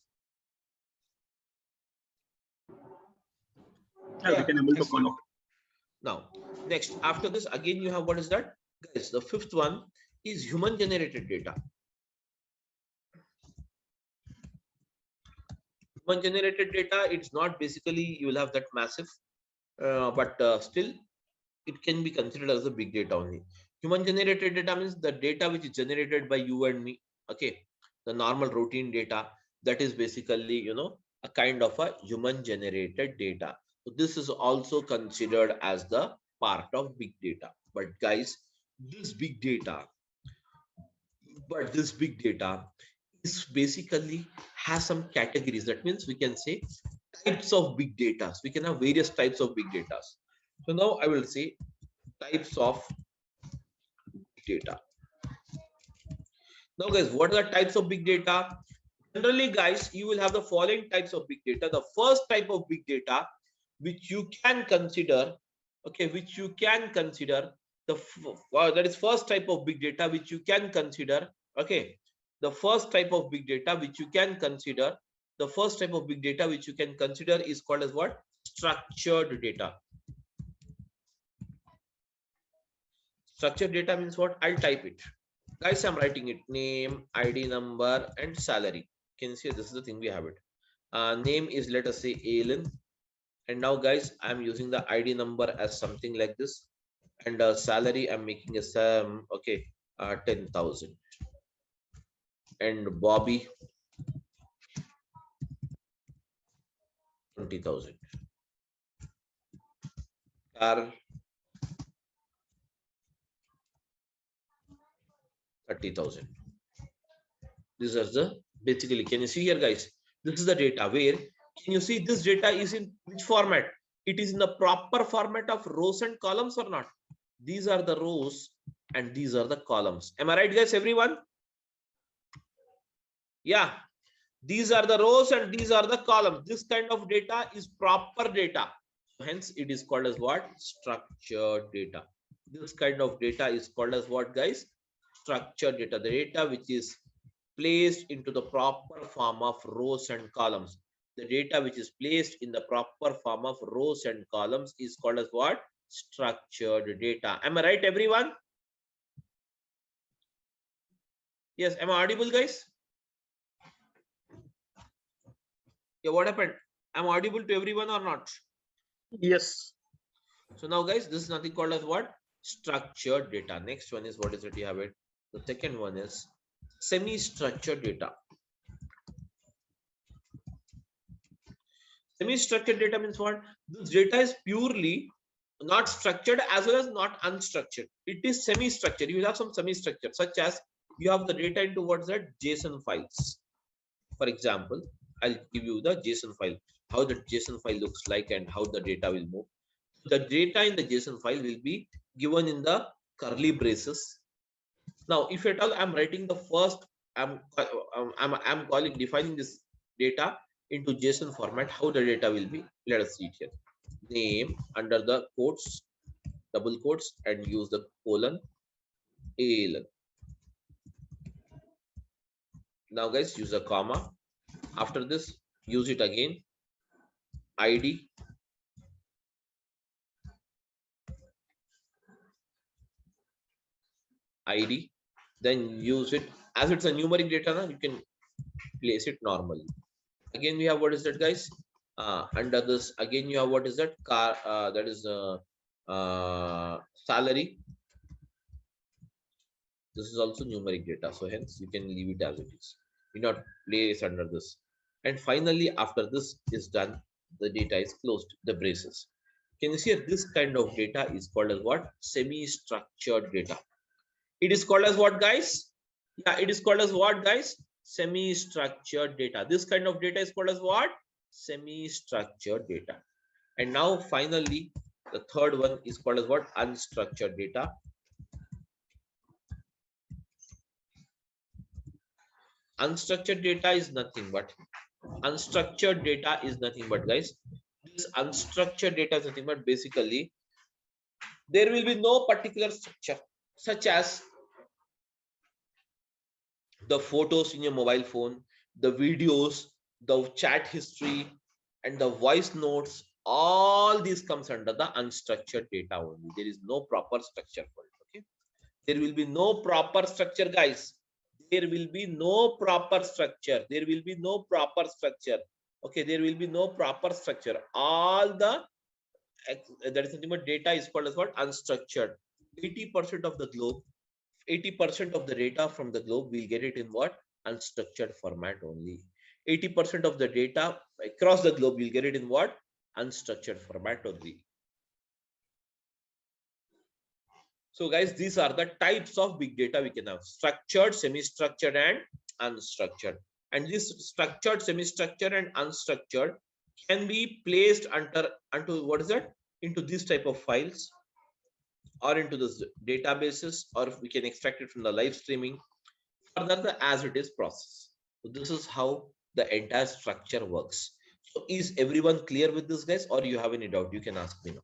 Yeah, we can able to Excellent. follow. Now, next, after this, again, you have what is that? Guys, the fifth one is human generated data. Human generated data, it's not basically you will have that massive, but still it can be considered as a big data only. Human generated data means the data which is generated by you and me. Okay, the normal routine data, that is basically a kind of a human generated data. So this is also considered as the part of big data. But guys, this big data this big data is basically has some categories. That means we can say types of big data. We can have various types of big data. So now I will say types of data. Now, guys, what are the types of big data? Generally, guys, you will have the following types of big data. The first type of big data which you can consider, okay, which you can consider that is first type of big data which you can consider. Okay, the first type of big data which you can consider, the first type of big data which you can consider is called as what? Structured data. Structured data means what? I'll type it. Guys, I'm writing it: name, ID number, and salary. Can you see this is the thing we have it. Name is, let us say, Alan. And now, guys, I'm using the ID number as something like this, and salary I'm making a okay 10,000, and Bobby 20,000, Carl 30,000. These are the basically, can you see here, guys? This is the data where, can you see this data is in which format? It is in the proper format of rows and columns or not? These are the rows and these are the columns. Am I right, guys? Everyone? Yeah, these are the rows and these are the columns. This kind of data is proper data. Hence, it is called as what? Structured data. This kind of data is called as what, guys? structured data, the data which is placed into the proper form of rows and columns. The data which is placed in the proper form of rows and columns is called as what? Structured data. Am I right, everyone? Yes, am I audible, guys? Yeah, what happened? Am I audible to everyone or not? Yes. So now, guys, this is nothing called as what? Structured data. Next one is what is it? You have it. The second one is semi-structured data. Semi-structured data means what? This data is purely not structured as well as not unstructured. It is semi-structured. You will have some semi-structured, such as you have the data into what's that? JSON files. For example, I'll give you the JSON file, how the JSON file looks like and how the data will move. The data in the JSON file will be given in the curly braces. Now, if at all I'm writing the first, I'm calling defining this data into JSON format, how the data will be. Let us see it here. Name under the quotes, double quotes, and use the colon, ALN. Now, guys, use a comma. After this, use it again. ID. ID. Then use it as it's a numeric data. Now you can place it normally. Again, we have what is that, guys? Under this, again you have what is that? Car. That is salary. This is also numeric data, so hence you can leave it as it is. Do not place under this. And finally, after this is done, the data is closed. The braces. Can you see this kind of data is called as what? Semi-structured data. It is called as what, guys? Yeah, it is called as what, guys? Semi-structured data. This kind of data is called as what? Semi-structured data. And now finally, the third one is called as what? Unstructured data. Unstructured data is nothing but guys, this unstructured data is nothing but basically there will be no particular structure, such as the photos in your mobile phone, the videos, the chat history, and the voice notes. All these comes under the unstructured data only. There is no proper structure for it. Okay, there will be no proper structure, guys. There will be no proper structure. There will be no proper structure. Okay, there will be no proper structure. All the that is nothing but data is called as what? Unstructured. 80% of the globe, 80% of the data from the globe, we'll get it in what? Unstructured format only. 80% of the data across the globe, we'll get it in what? Unstructured format only. So guys, these are the types of big data we can have: structured, semi-structured, and unstructured. And this structured, semi-structured, and unstructured can be placed onto what is that? Into this type of files, or into this databases, or we can extract it from the live streaming, further the as it is process. So this is how the entire structure works. So is everyone clear with this, guys, or you have any doubt? You can ask me now.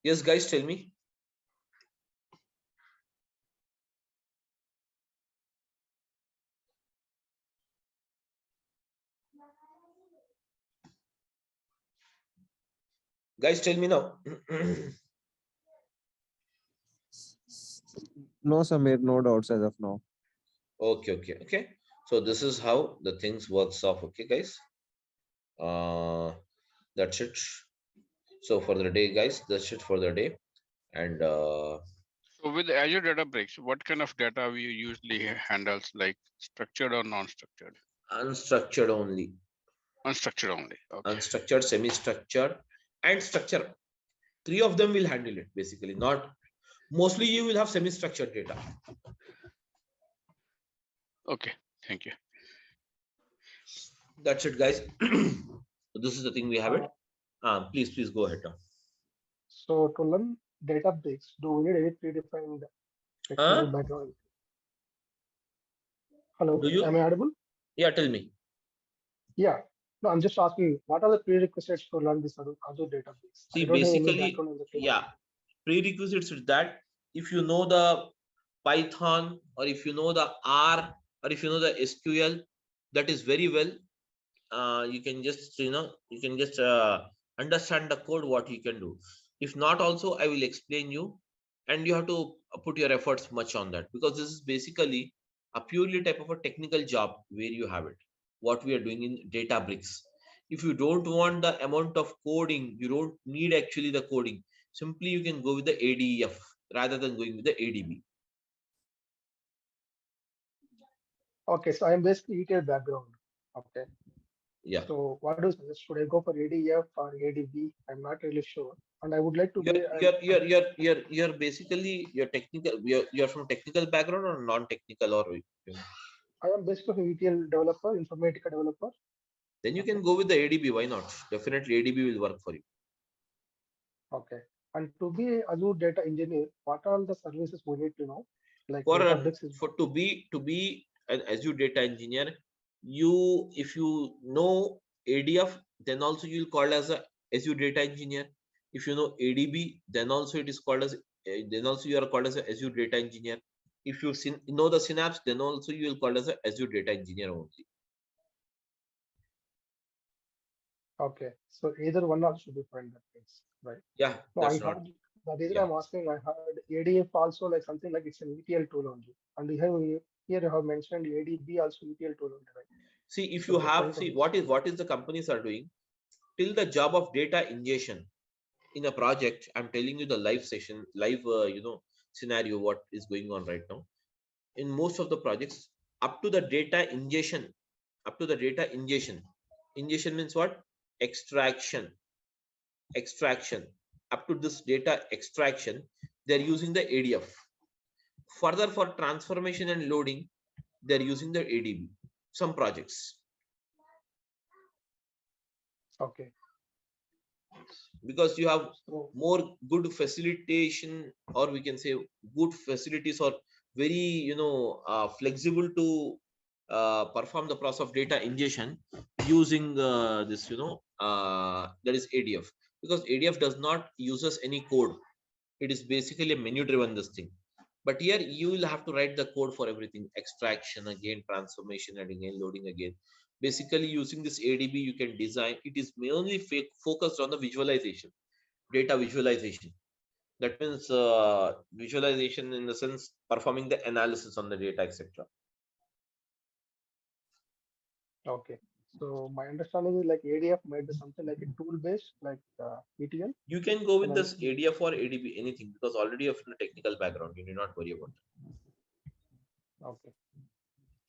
Yes, guys, tell me. Guys, tell me now. No, Samir, no doubts as of now. Okay. So this is how the things works off. Okay, guys. That's it. So for the day, guys, that's it for the day. And So with Azure Databricks, what kind of data we usually handles, like structured or non-structured? unstructured only. Unstructured only. Okay. Unstructured, semi-structured, and structure. 3 of them will handle it basically. Not mostly you will have semi-structured data. Okay, thank you. That's it, guys. So this is the thing we have it. Please go ahead now. So to learn Databricks, do we need any predefined technical background? Hello, Do you? am I audible? Yeah, tell me. Yeah. No, I'm just asking, what are the prerequisites to learn this Azure Databricks? See, I don't have any basically, background in the field. yeah, prerequisites is that if you know the Python, or if you know the R, or if you know the SQL, that is very well. You can just, you can just understand the code, what you can do. If not, also I will explain you, and you have to put your efforts much on that, because this is basically a purely type of a technical job where you have it, what we are doing in Databricks. If you don't want the amount of coding, you don't need actually the coding, simply you can go with the ADF rather than going with the ADB. Okay, so I'm basically ETL background. Okay. Yeah. So what do you suggest? Should I go for ADF or ADB? I'm not really sure. And I would like to be You're basically you're from technical background or non-technical, or I am basically an ETL developer, Informatica developer. then you can go with the ADB. Why not? Definitely ADB will work for you. Okay. And to be Azure data engineer, what are the services we need to know? Like For Databricks is to be an Azure data engineer, if you know ADF, then also you'll call as a Azure data engineer. If you know ADB, then also it is called as then also you are called as a Azure data engineer. If you know the Synapse, then also you will call as a Azure data engineer only. okay. So either one or should be fine, that means, right? Yeah, No, I that's not. heard the reason Yeah. I'm asking, I heard ADF also like something like it's an ETL tool only. And here you have mentioned ADB also ETL tool only, right? See, if So you just trying have, to see what is the companies are doing till the job of data ingestion in a project. I'm telling you the live session, live scenario what is going on right now in most of the projects. Up to the data ingestion, ingestion means what? Extraction. Up to this data extraction, they're using the ADF. Further, for transformation and loading, they're using the ADB. Some projects, okay. because you have So more good facilitation, or we can say good facilities, or very flexible to perform the process of data ingestion using this that is ADF, because ADF does not uses any code. It is basically a menu driven this thing. But here you will have to write the code for everything: extraction again, transformation, and again loading again. Basically, using this ADB, you can design. It is mainly focused on the visualization, data visualization. That means visualization in the sense performing the analysis on the data, etc. okay. So my understanding is like ADF might be something like a tool based like ETL. You can go with And this ADF or ADB, anything, because already you have a technical background. You need not worry about it. okay.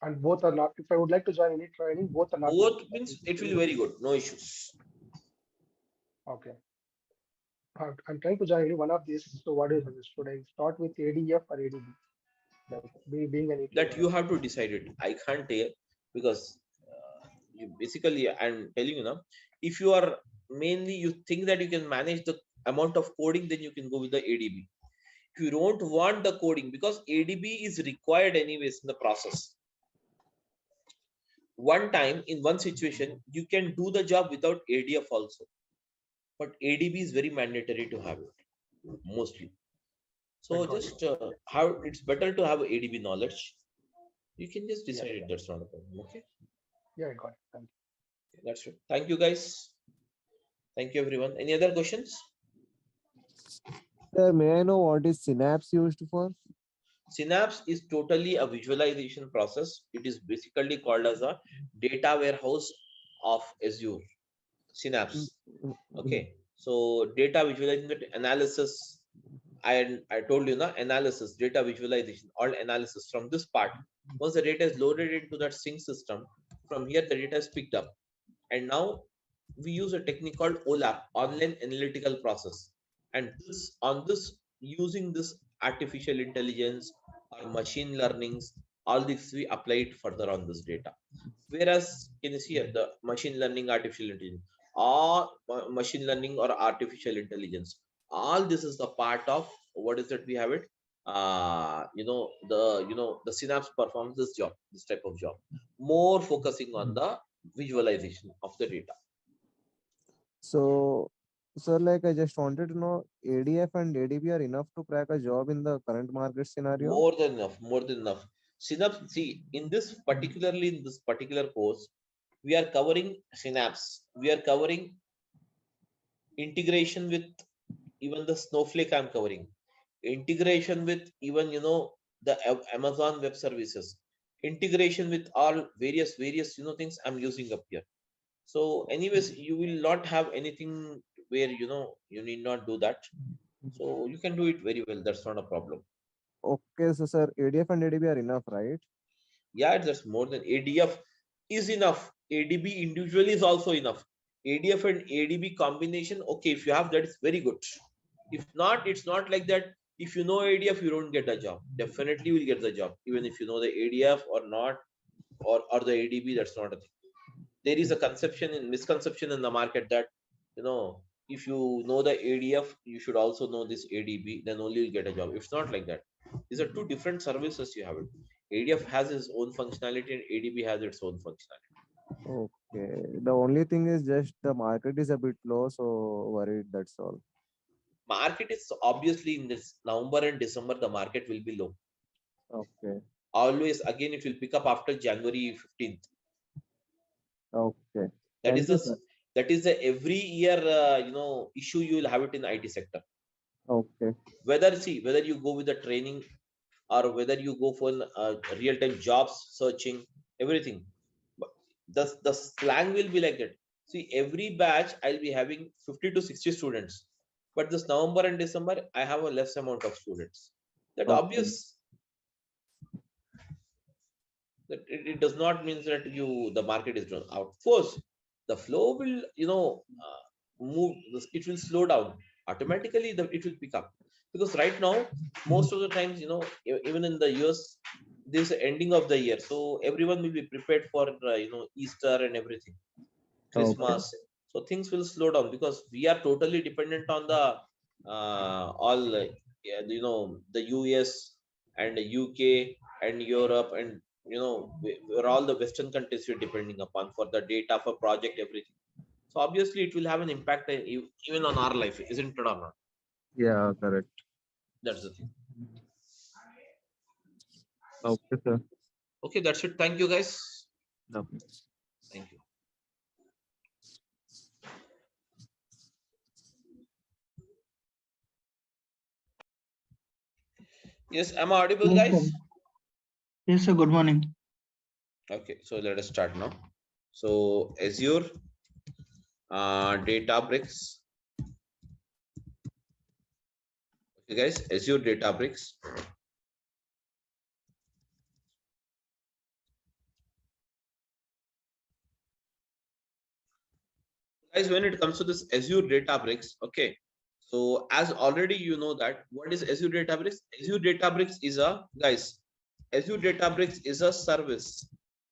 And both are not, if I would like to join any training, both are not. Both means it will be very good. No issues. Okay. I'm trying to join any one of these. So what is this? Should I start with ADF or ADB? Like being an ETL. That you have to decide it. I can't tell, because you basically, I'm telling you now, if you are mainly, you think that you can manage the amount of coding, then you can go with the ADB. If you don't want the coding, because ADB is required anyways in the process. One time in one situation, you can do the job without ADF also, but ADB is very mandatory to have it mostly. So just how it's better to have ADB knowledge. You can just decide it. That's not a problem. Okay. Yeah, I got it. Thank you. That's it. Thank you, guys. Thank you, everyone. Any other questions? Sir, may I know what is Synapse used for? Synapse is totally a visualization process. It is basically called as a data warehouse of Azure. Synapse. Okay. So data visualization, analysis. I told you now, analysis, data visualization, all analysis from this part. Once the data is loaded into that sync system, from here the data is picked up. And now we use a technique called OLAP, online analytical process. And using this artificial intelligence or machine learnings, all this we applied further on this data. Whereas can you see here the machine learning, artificial intelligence, or machine learning or artificial intelligence, all this is the part of what is that we have it. The Synapse performs this job, this type of job, more focusing on the visualization of the data. So, sir, like I just wanted to know, ADF and ADB are enough to crack a job in the current market scenario? More than enough, more than enough. Synapse, see, in this particular course, we are covering Synapse. We are covering integration with even the Snowflake. I'm covering integration with even the Amazon Web Services. Integration with all various things I'm using up here. So, anyways, you will not have anything where you need not do that. So you can do it very well. That's not a problem. Okay, so sir, ADF and ADB are enough, right? Yeah, that's more than ADF is enough. ADB individually is also enough. ADF and ADB combination, okay, if you have that, it's very good. If not, it's not like that. If you know ADF, you don't get a job. Definitely you will get the job, even if you know the ADF or not, or the ADB. That's not a thing. There is a misconception in the market that if you know the ADF, you should also know this ADB, then only you'll get a job. It's not like that. These are two different services you have it. ADF has its own functionality and ADB has its own functionality. Okay. The only thing is just the market is a bit low, so worried, that's all. Market is obviously in this November and December, the market will be low. Okay. Always again, it will pick up after January 15th. Okay. That Thank is you, the sir. every year issue you will have it in IT sector. Okay. Whether you go with the training or whether you go for real-time jobs searching, everything. But the slang will be like that. See, every batch I'll be having 50 to 60 students, but this November and December I have a less amount of students. That Okay. obvious. That it does not mean that the market is down. Of course, the flow will move. It will slow down automatically. It will pick up because right now most of the times even in the US there's the ending of the year, so everyone will be prepared for Easter and everything, Okay. Christmas. So things will slow down because we are totally dependent on the all the US and the UK and Europe and we're all the Western countries we're depending upon for the data, for project, everything. So obviously it will have an impact even on our life, isn't it or not? Yeah, correct. That's the thing. Okay, sir. Okay, that's it. Thank you, guys. Okay. Thank you. Yes, am I audible, Yes, guys? sir. Yes, sir. Good morning. Okay, so let us start now. So Azure Databricks. Okay, guys, Azure Databricks. Guys, when it comes to this Azure Databricks, okay. So as already you know that what is Azure Databricks? Azure Databricks is Azure Databricks is a service.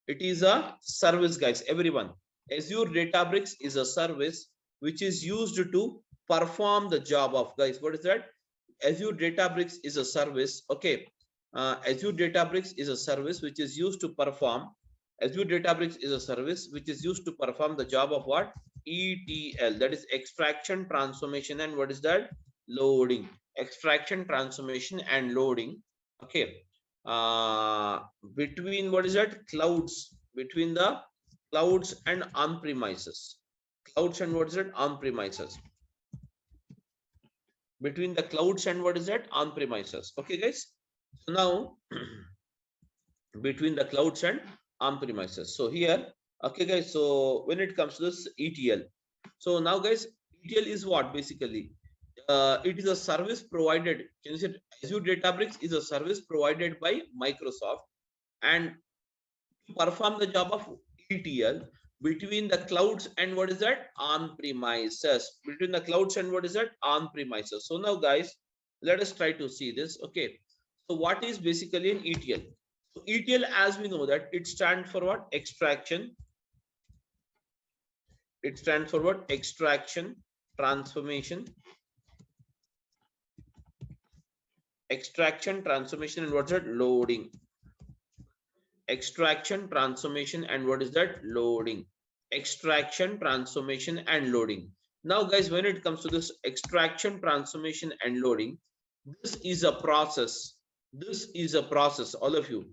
It is a service, guys. Everyone, Azure Databricks is a service which is used to perform the job of, guys. What is that? Azure Databricks is a service. Okay, Azure Databricks is a service which is used to perform. Azure Databricks is a service which is used to perform the job of what? ETL, that is extraction, transformation, and what is that? Loading. Extraction, transformation, and loading. Okay. Between what is that? Clouds. Between the clouds and on-premises. Clouds and what is it? On-premises. Between the clouds and what is that? On-premises. Okay, guys. So now between the clouds and on-premises. So here, okay, guys. So when it comes to this ETL, so now, guys, ETL is what basically? It is a service provided. Can you say Azure Databricks is a service provided by Microsoft, and to perform the job of ETL between the clouds and what is that? On-premises. Between the clouds and what is that? On-premises. So now, guys, let us try to see this. Okay. So what is basically an ETL? So ETL, as we know that it stands for what? Extraction. It stands for what? Extraction, transformation, extraction, transformation, and what's that? Loading. Extraction, transformation, and what is that? Loading. extraction, transformation, and loading. Now, guys, when it comes to this extraction, transformation, and loading, this is a process. This is a process, all of you.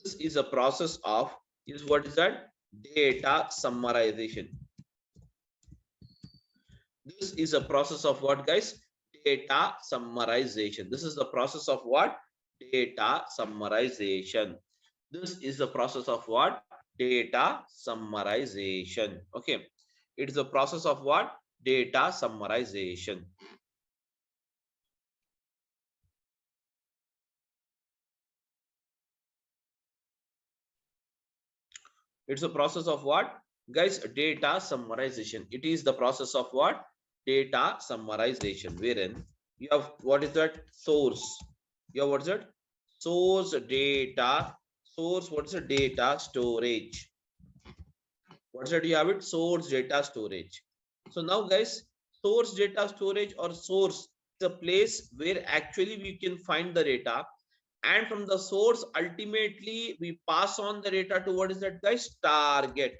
This is a process of, is what is that? Data summarization. This is a process of what, guys? Data summarization. This is the process of what? Data summarization. This is the process of what? Data summarization. Okay. It is a process of what? Data summarization. It's a process of what, guys? Data summarization. It is the process of what? Data summarization, wherein you have, what is that? Source. You have, what is it? Source data. Source, what is the data storage? What's that? You have it? Source data storage. So now, guys, source data storage or source is a place where actually we can find the data, and from the source ultimately we pass on the data to, what is that, guys? Target.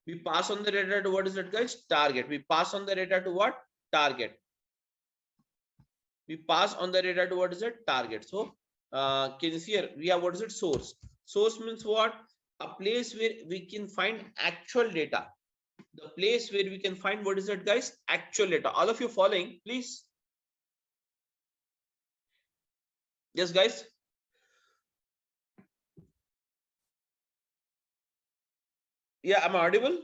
We pass on the data to, what is that, guys? Target. We pass on the data to what? Target. We pass on the data to, what is it? Target. So can you see here we have, what is it? Source. Source means what? A place where we can find actual data. The place where we can find, what is it, guys? Actual data. All of you following, please? Yes, guys. Yeah, am I audible?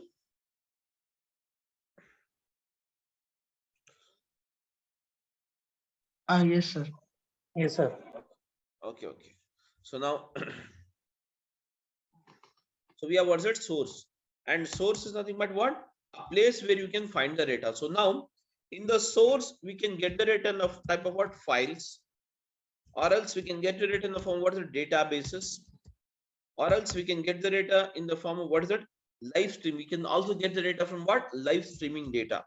Yes, sir. Yes, sir. Okay. So now, so we have, what's it? Source. And source is nothing but what? A place where you can find the data. So now, in the source, we can get the data in a type of what? Files. Or else we can get the data in the form of, what is it? Databases. Or else we can get the data in the form of, what is it? Live stream. We can also get the data from what? Live streaming data.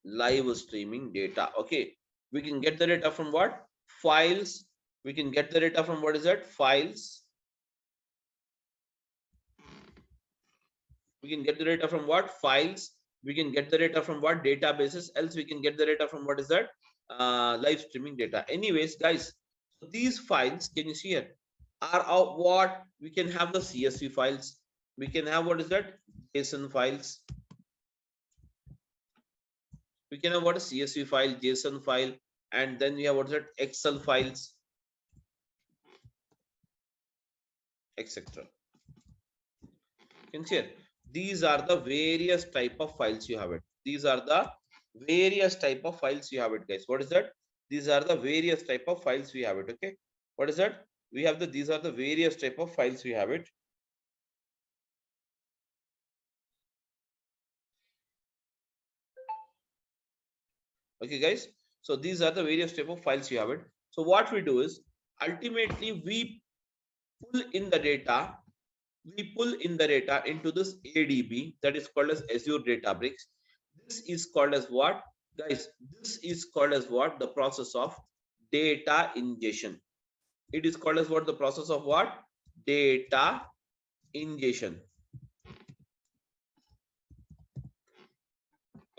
Live streaming data. Okay. We can get the data from what? Files. We can get the data from, what is that? Files. We can get the data from what? Files. We can get the data from what? Databases. Else we can get the data from, what is that? Live streaming data. Anyways, guys, these files, can you see here, are of what? We can have the CSV files. We can have, what is that? JSON files. We can have what? A CSV file, JSON file, and then we have, what is that? Excel files, etc. Can see here, these are the various type of files you have it. These are the various type of files you have it, guys. What is that? These are the various type of files we have it. Okay, what is that? We have the, these are the various type of files we have it. Okay, guys, so these are the various type of files you have it. So what we do is, ultimately we pull in the data, into this ADB, that is called as Azure Databricks. This is called as what, guys? This is called as what? The process of data ingestion. It is called as what? The process of what? Data ingestion.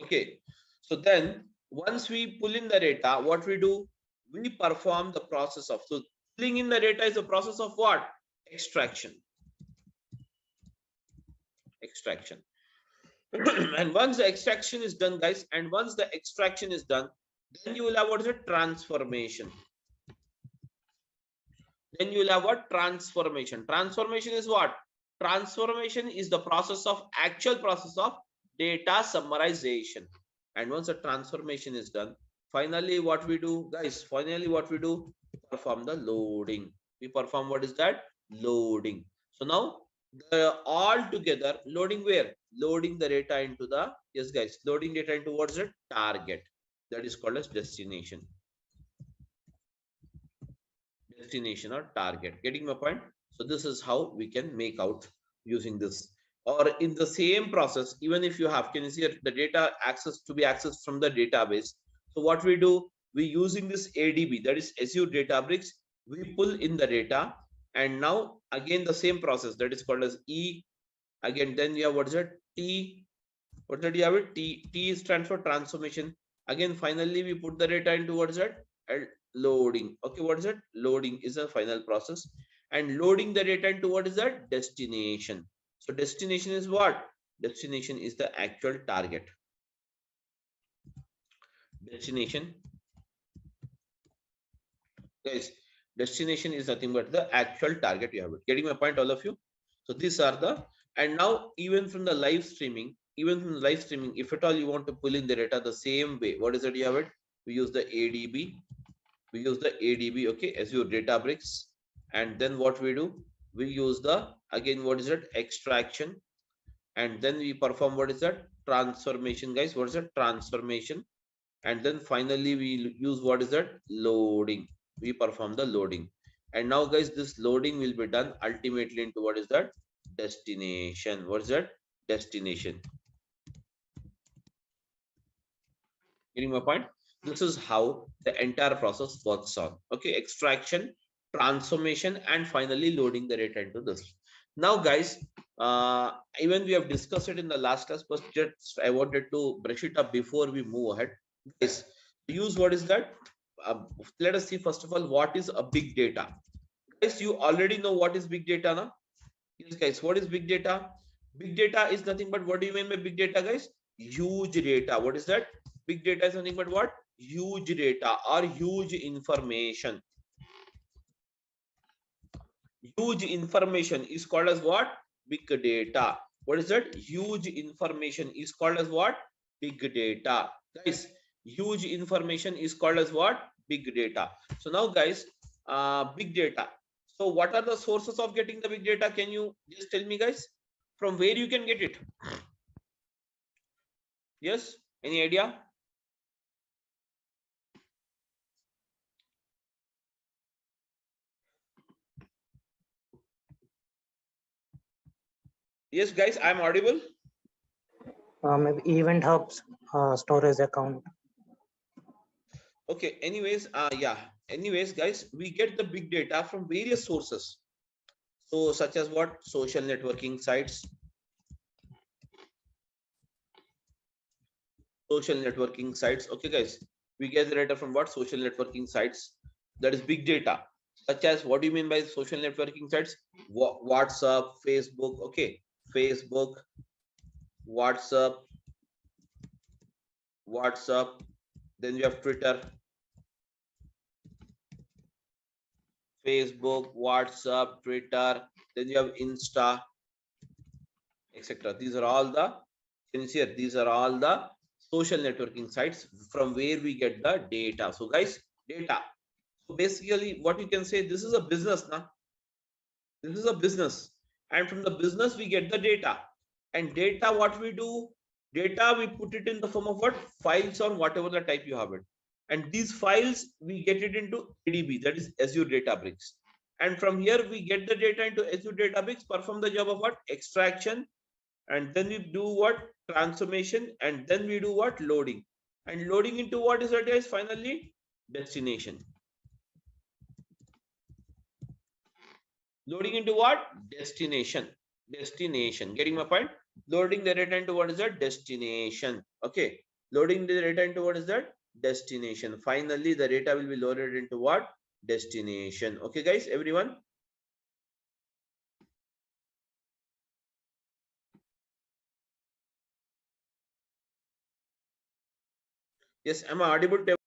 Okay, so then once we pull in the data, what we do? We perform the process of, so pulling in the data is the process of what? Extraction. And once the extraction is done, guys, and once the extraction is done, then you will have, what is it? Transformation. Then you will have what? Transformation. Transformation is what? Transformation is the process of, actual process of data summarization. And once the transformation is done, finally what we do, guys? Finally what we do? Perform the loading. We perform, what is that? Loading. So now the all together, loading where? Loading the data into the, yes guys, loading data into, what is it? Target. That is called as destination. Destination or target. Getting my point? So this is how we can make out using this. Or in the same process, even if you have, can you see the data access to be accessed from the database? So what we do, we using this ADB, that is Azure Databricks, we pull in the data, And now again the same process, that is called as E. Again, then you have what is it? T. What did you have it? T stands for transformation. Again, finally we put the data into what is that? Loading. Okay, what is it? Loading is a final process. And loading the data into what is that? Destination. So destination is what? Destination is the actual target. Destination, guys, destination is nothing but the actual target you have it. Getting my point, all of you? So these are the, and now even from the live streaming, if at all you want to pull in the data the same way, what is it you have it? We use the ADB. We use the ADB, okay, Azure Databricks. And then what we do? We use the, again, what is it? Extraction. And then we perform what is that? Transformation, guys. What is that? Transformation. And then finally we use what is that? Loading. We perform the loading. And now, guys, this loading will be done ultimately into what is that? Destination. What is that? Destination. Getting my point? This is how the entire process works on. Okay, extraction, transformation, and finally loading the data into this. Now, guys, even we have discussed it in the last class, but just I wanted to brush it up before we move ahead. Guys, use what is that? Let us see first of all what is a big data. Guys, you already know what is big data now. Yes, guys, what is big data? Big data is nothing but, what do you mean by big data, guys? Huge data. What is that? Big data is nothing but what? Huge data or huge information. Huge information is called as what? Big data. What is that? Huge information is called as what? Big data. Guys, huge information is called as what? Big data. So now, guys, big data. So what are the sources of getting the big data? Can you just tell me, guys, from where you can get it? Yes, any idea? Yes, guys, I'm audible. Maybe event hubs, storage account. Okay, anyways, yeah, anyways, guys, we get the big data from various sources. So such as what? Social networking sites. Social networking sites. Okay, guys, we get the data from what? Social networking sites. That is big data. Such as, what do you mean by social networking sites? WhatsApp, Facebook. Okay, Facebook, WhatsApp, then you have Twitter, Facebook, WhatsApp, Twitter, then you have Insta, etc. These are all the, can you see here? These are all the social networking sites from where we get the data. So, guys, data. So basically, what you can say, this is a business now. This is a business, and from the business we get the data. And data, what we do? Data, we put it in the form of what? Files or whatever the type you have it. And these files we get it into ADB, that is Azure Databricks. And from here we get the data into Azure Databricks, perform the job of what? Extraction, and then we do what? Transformation, and then we do what? Loading. And loading into what is that, guys? Finally, destination. Loading into what? Destination. Destination. Getting my point? Loading the data into what is that? Destination. Okay. Loading the data into what is that? Destination. Finally, the data will be loaded into what? Destination. Okay, guys, everyone. Yes, am I audible to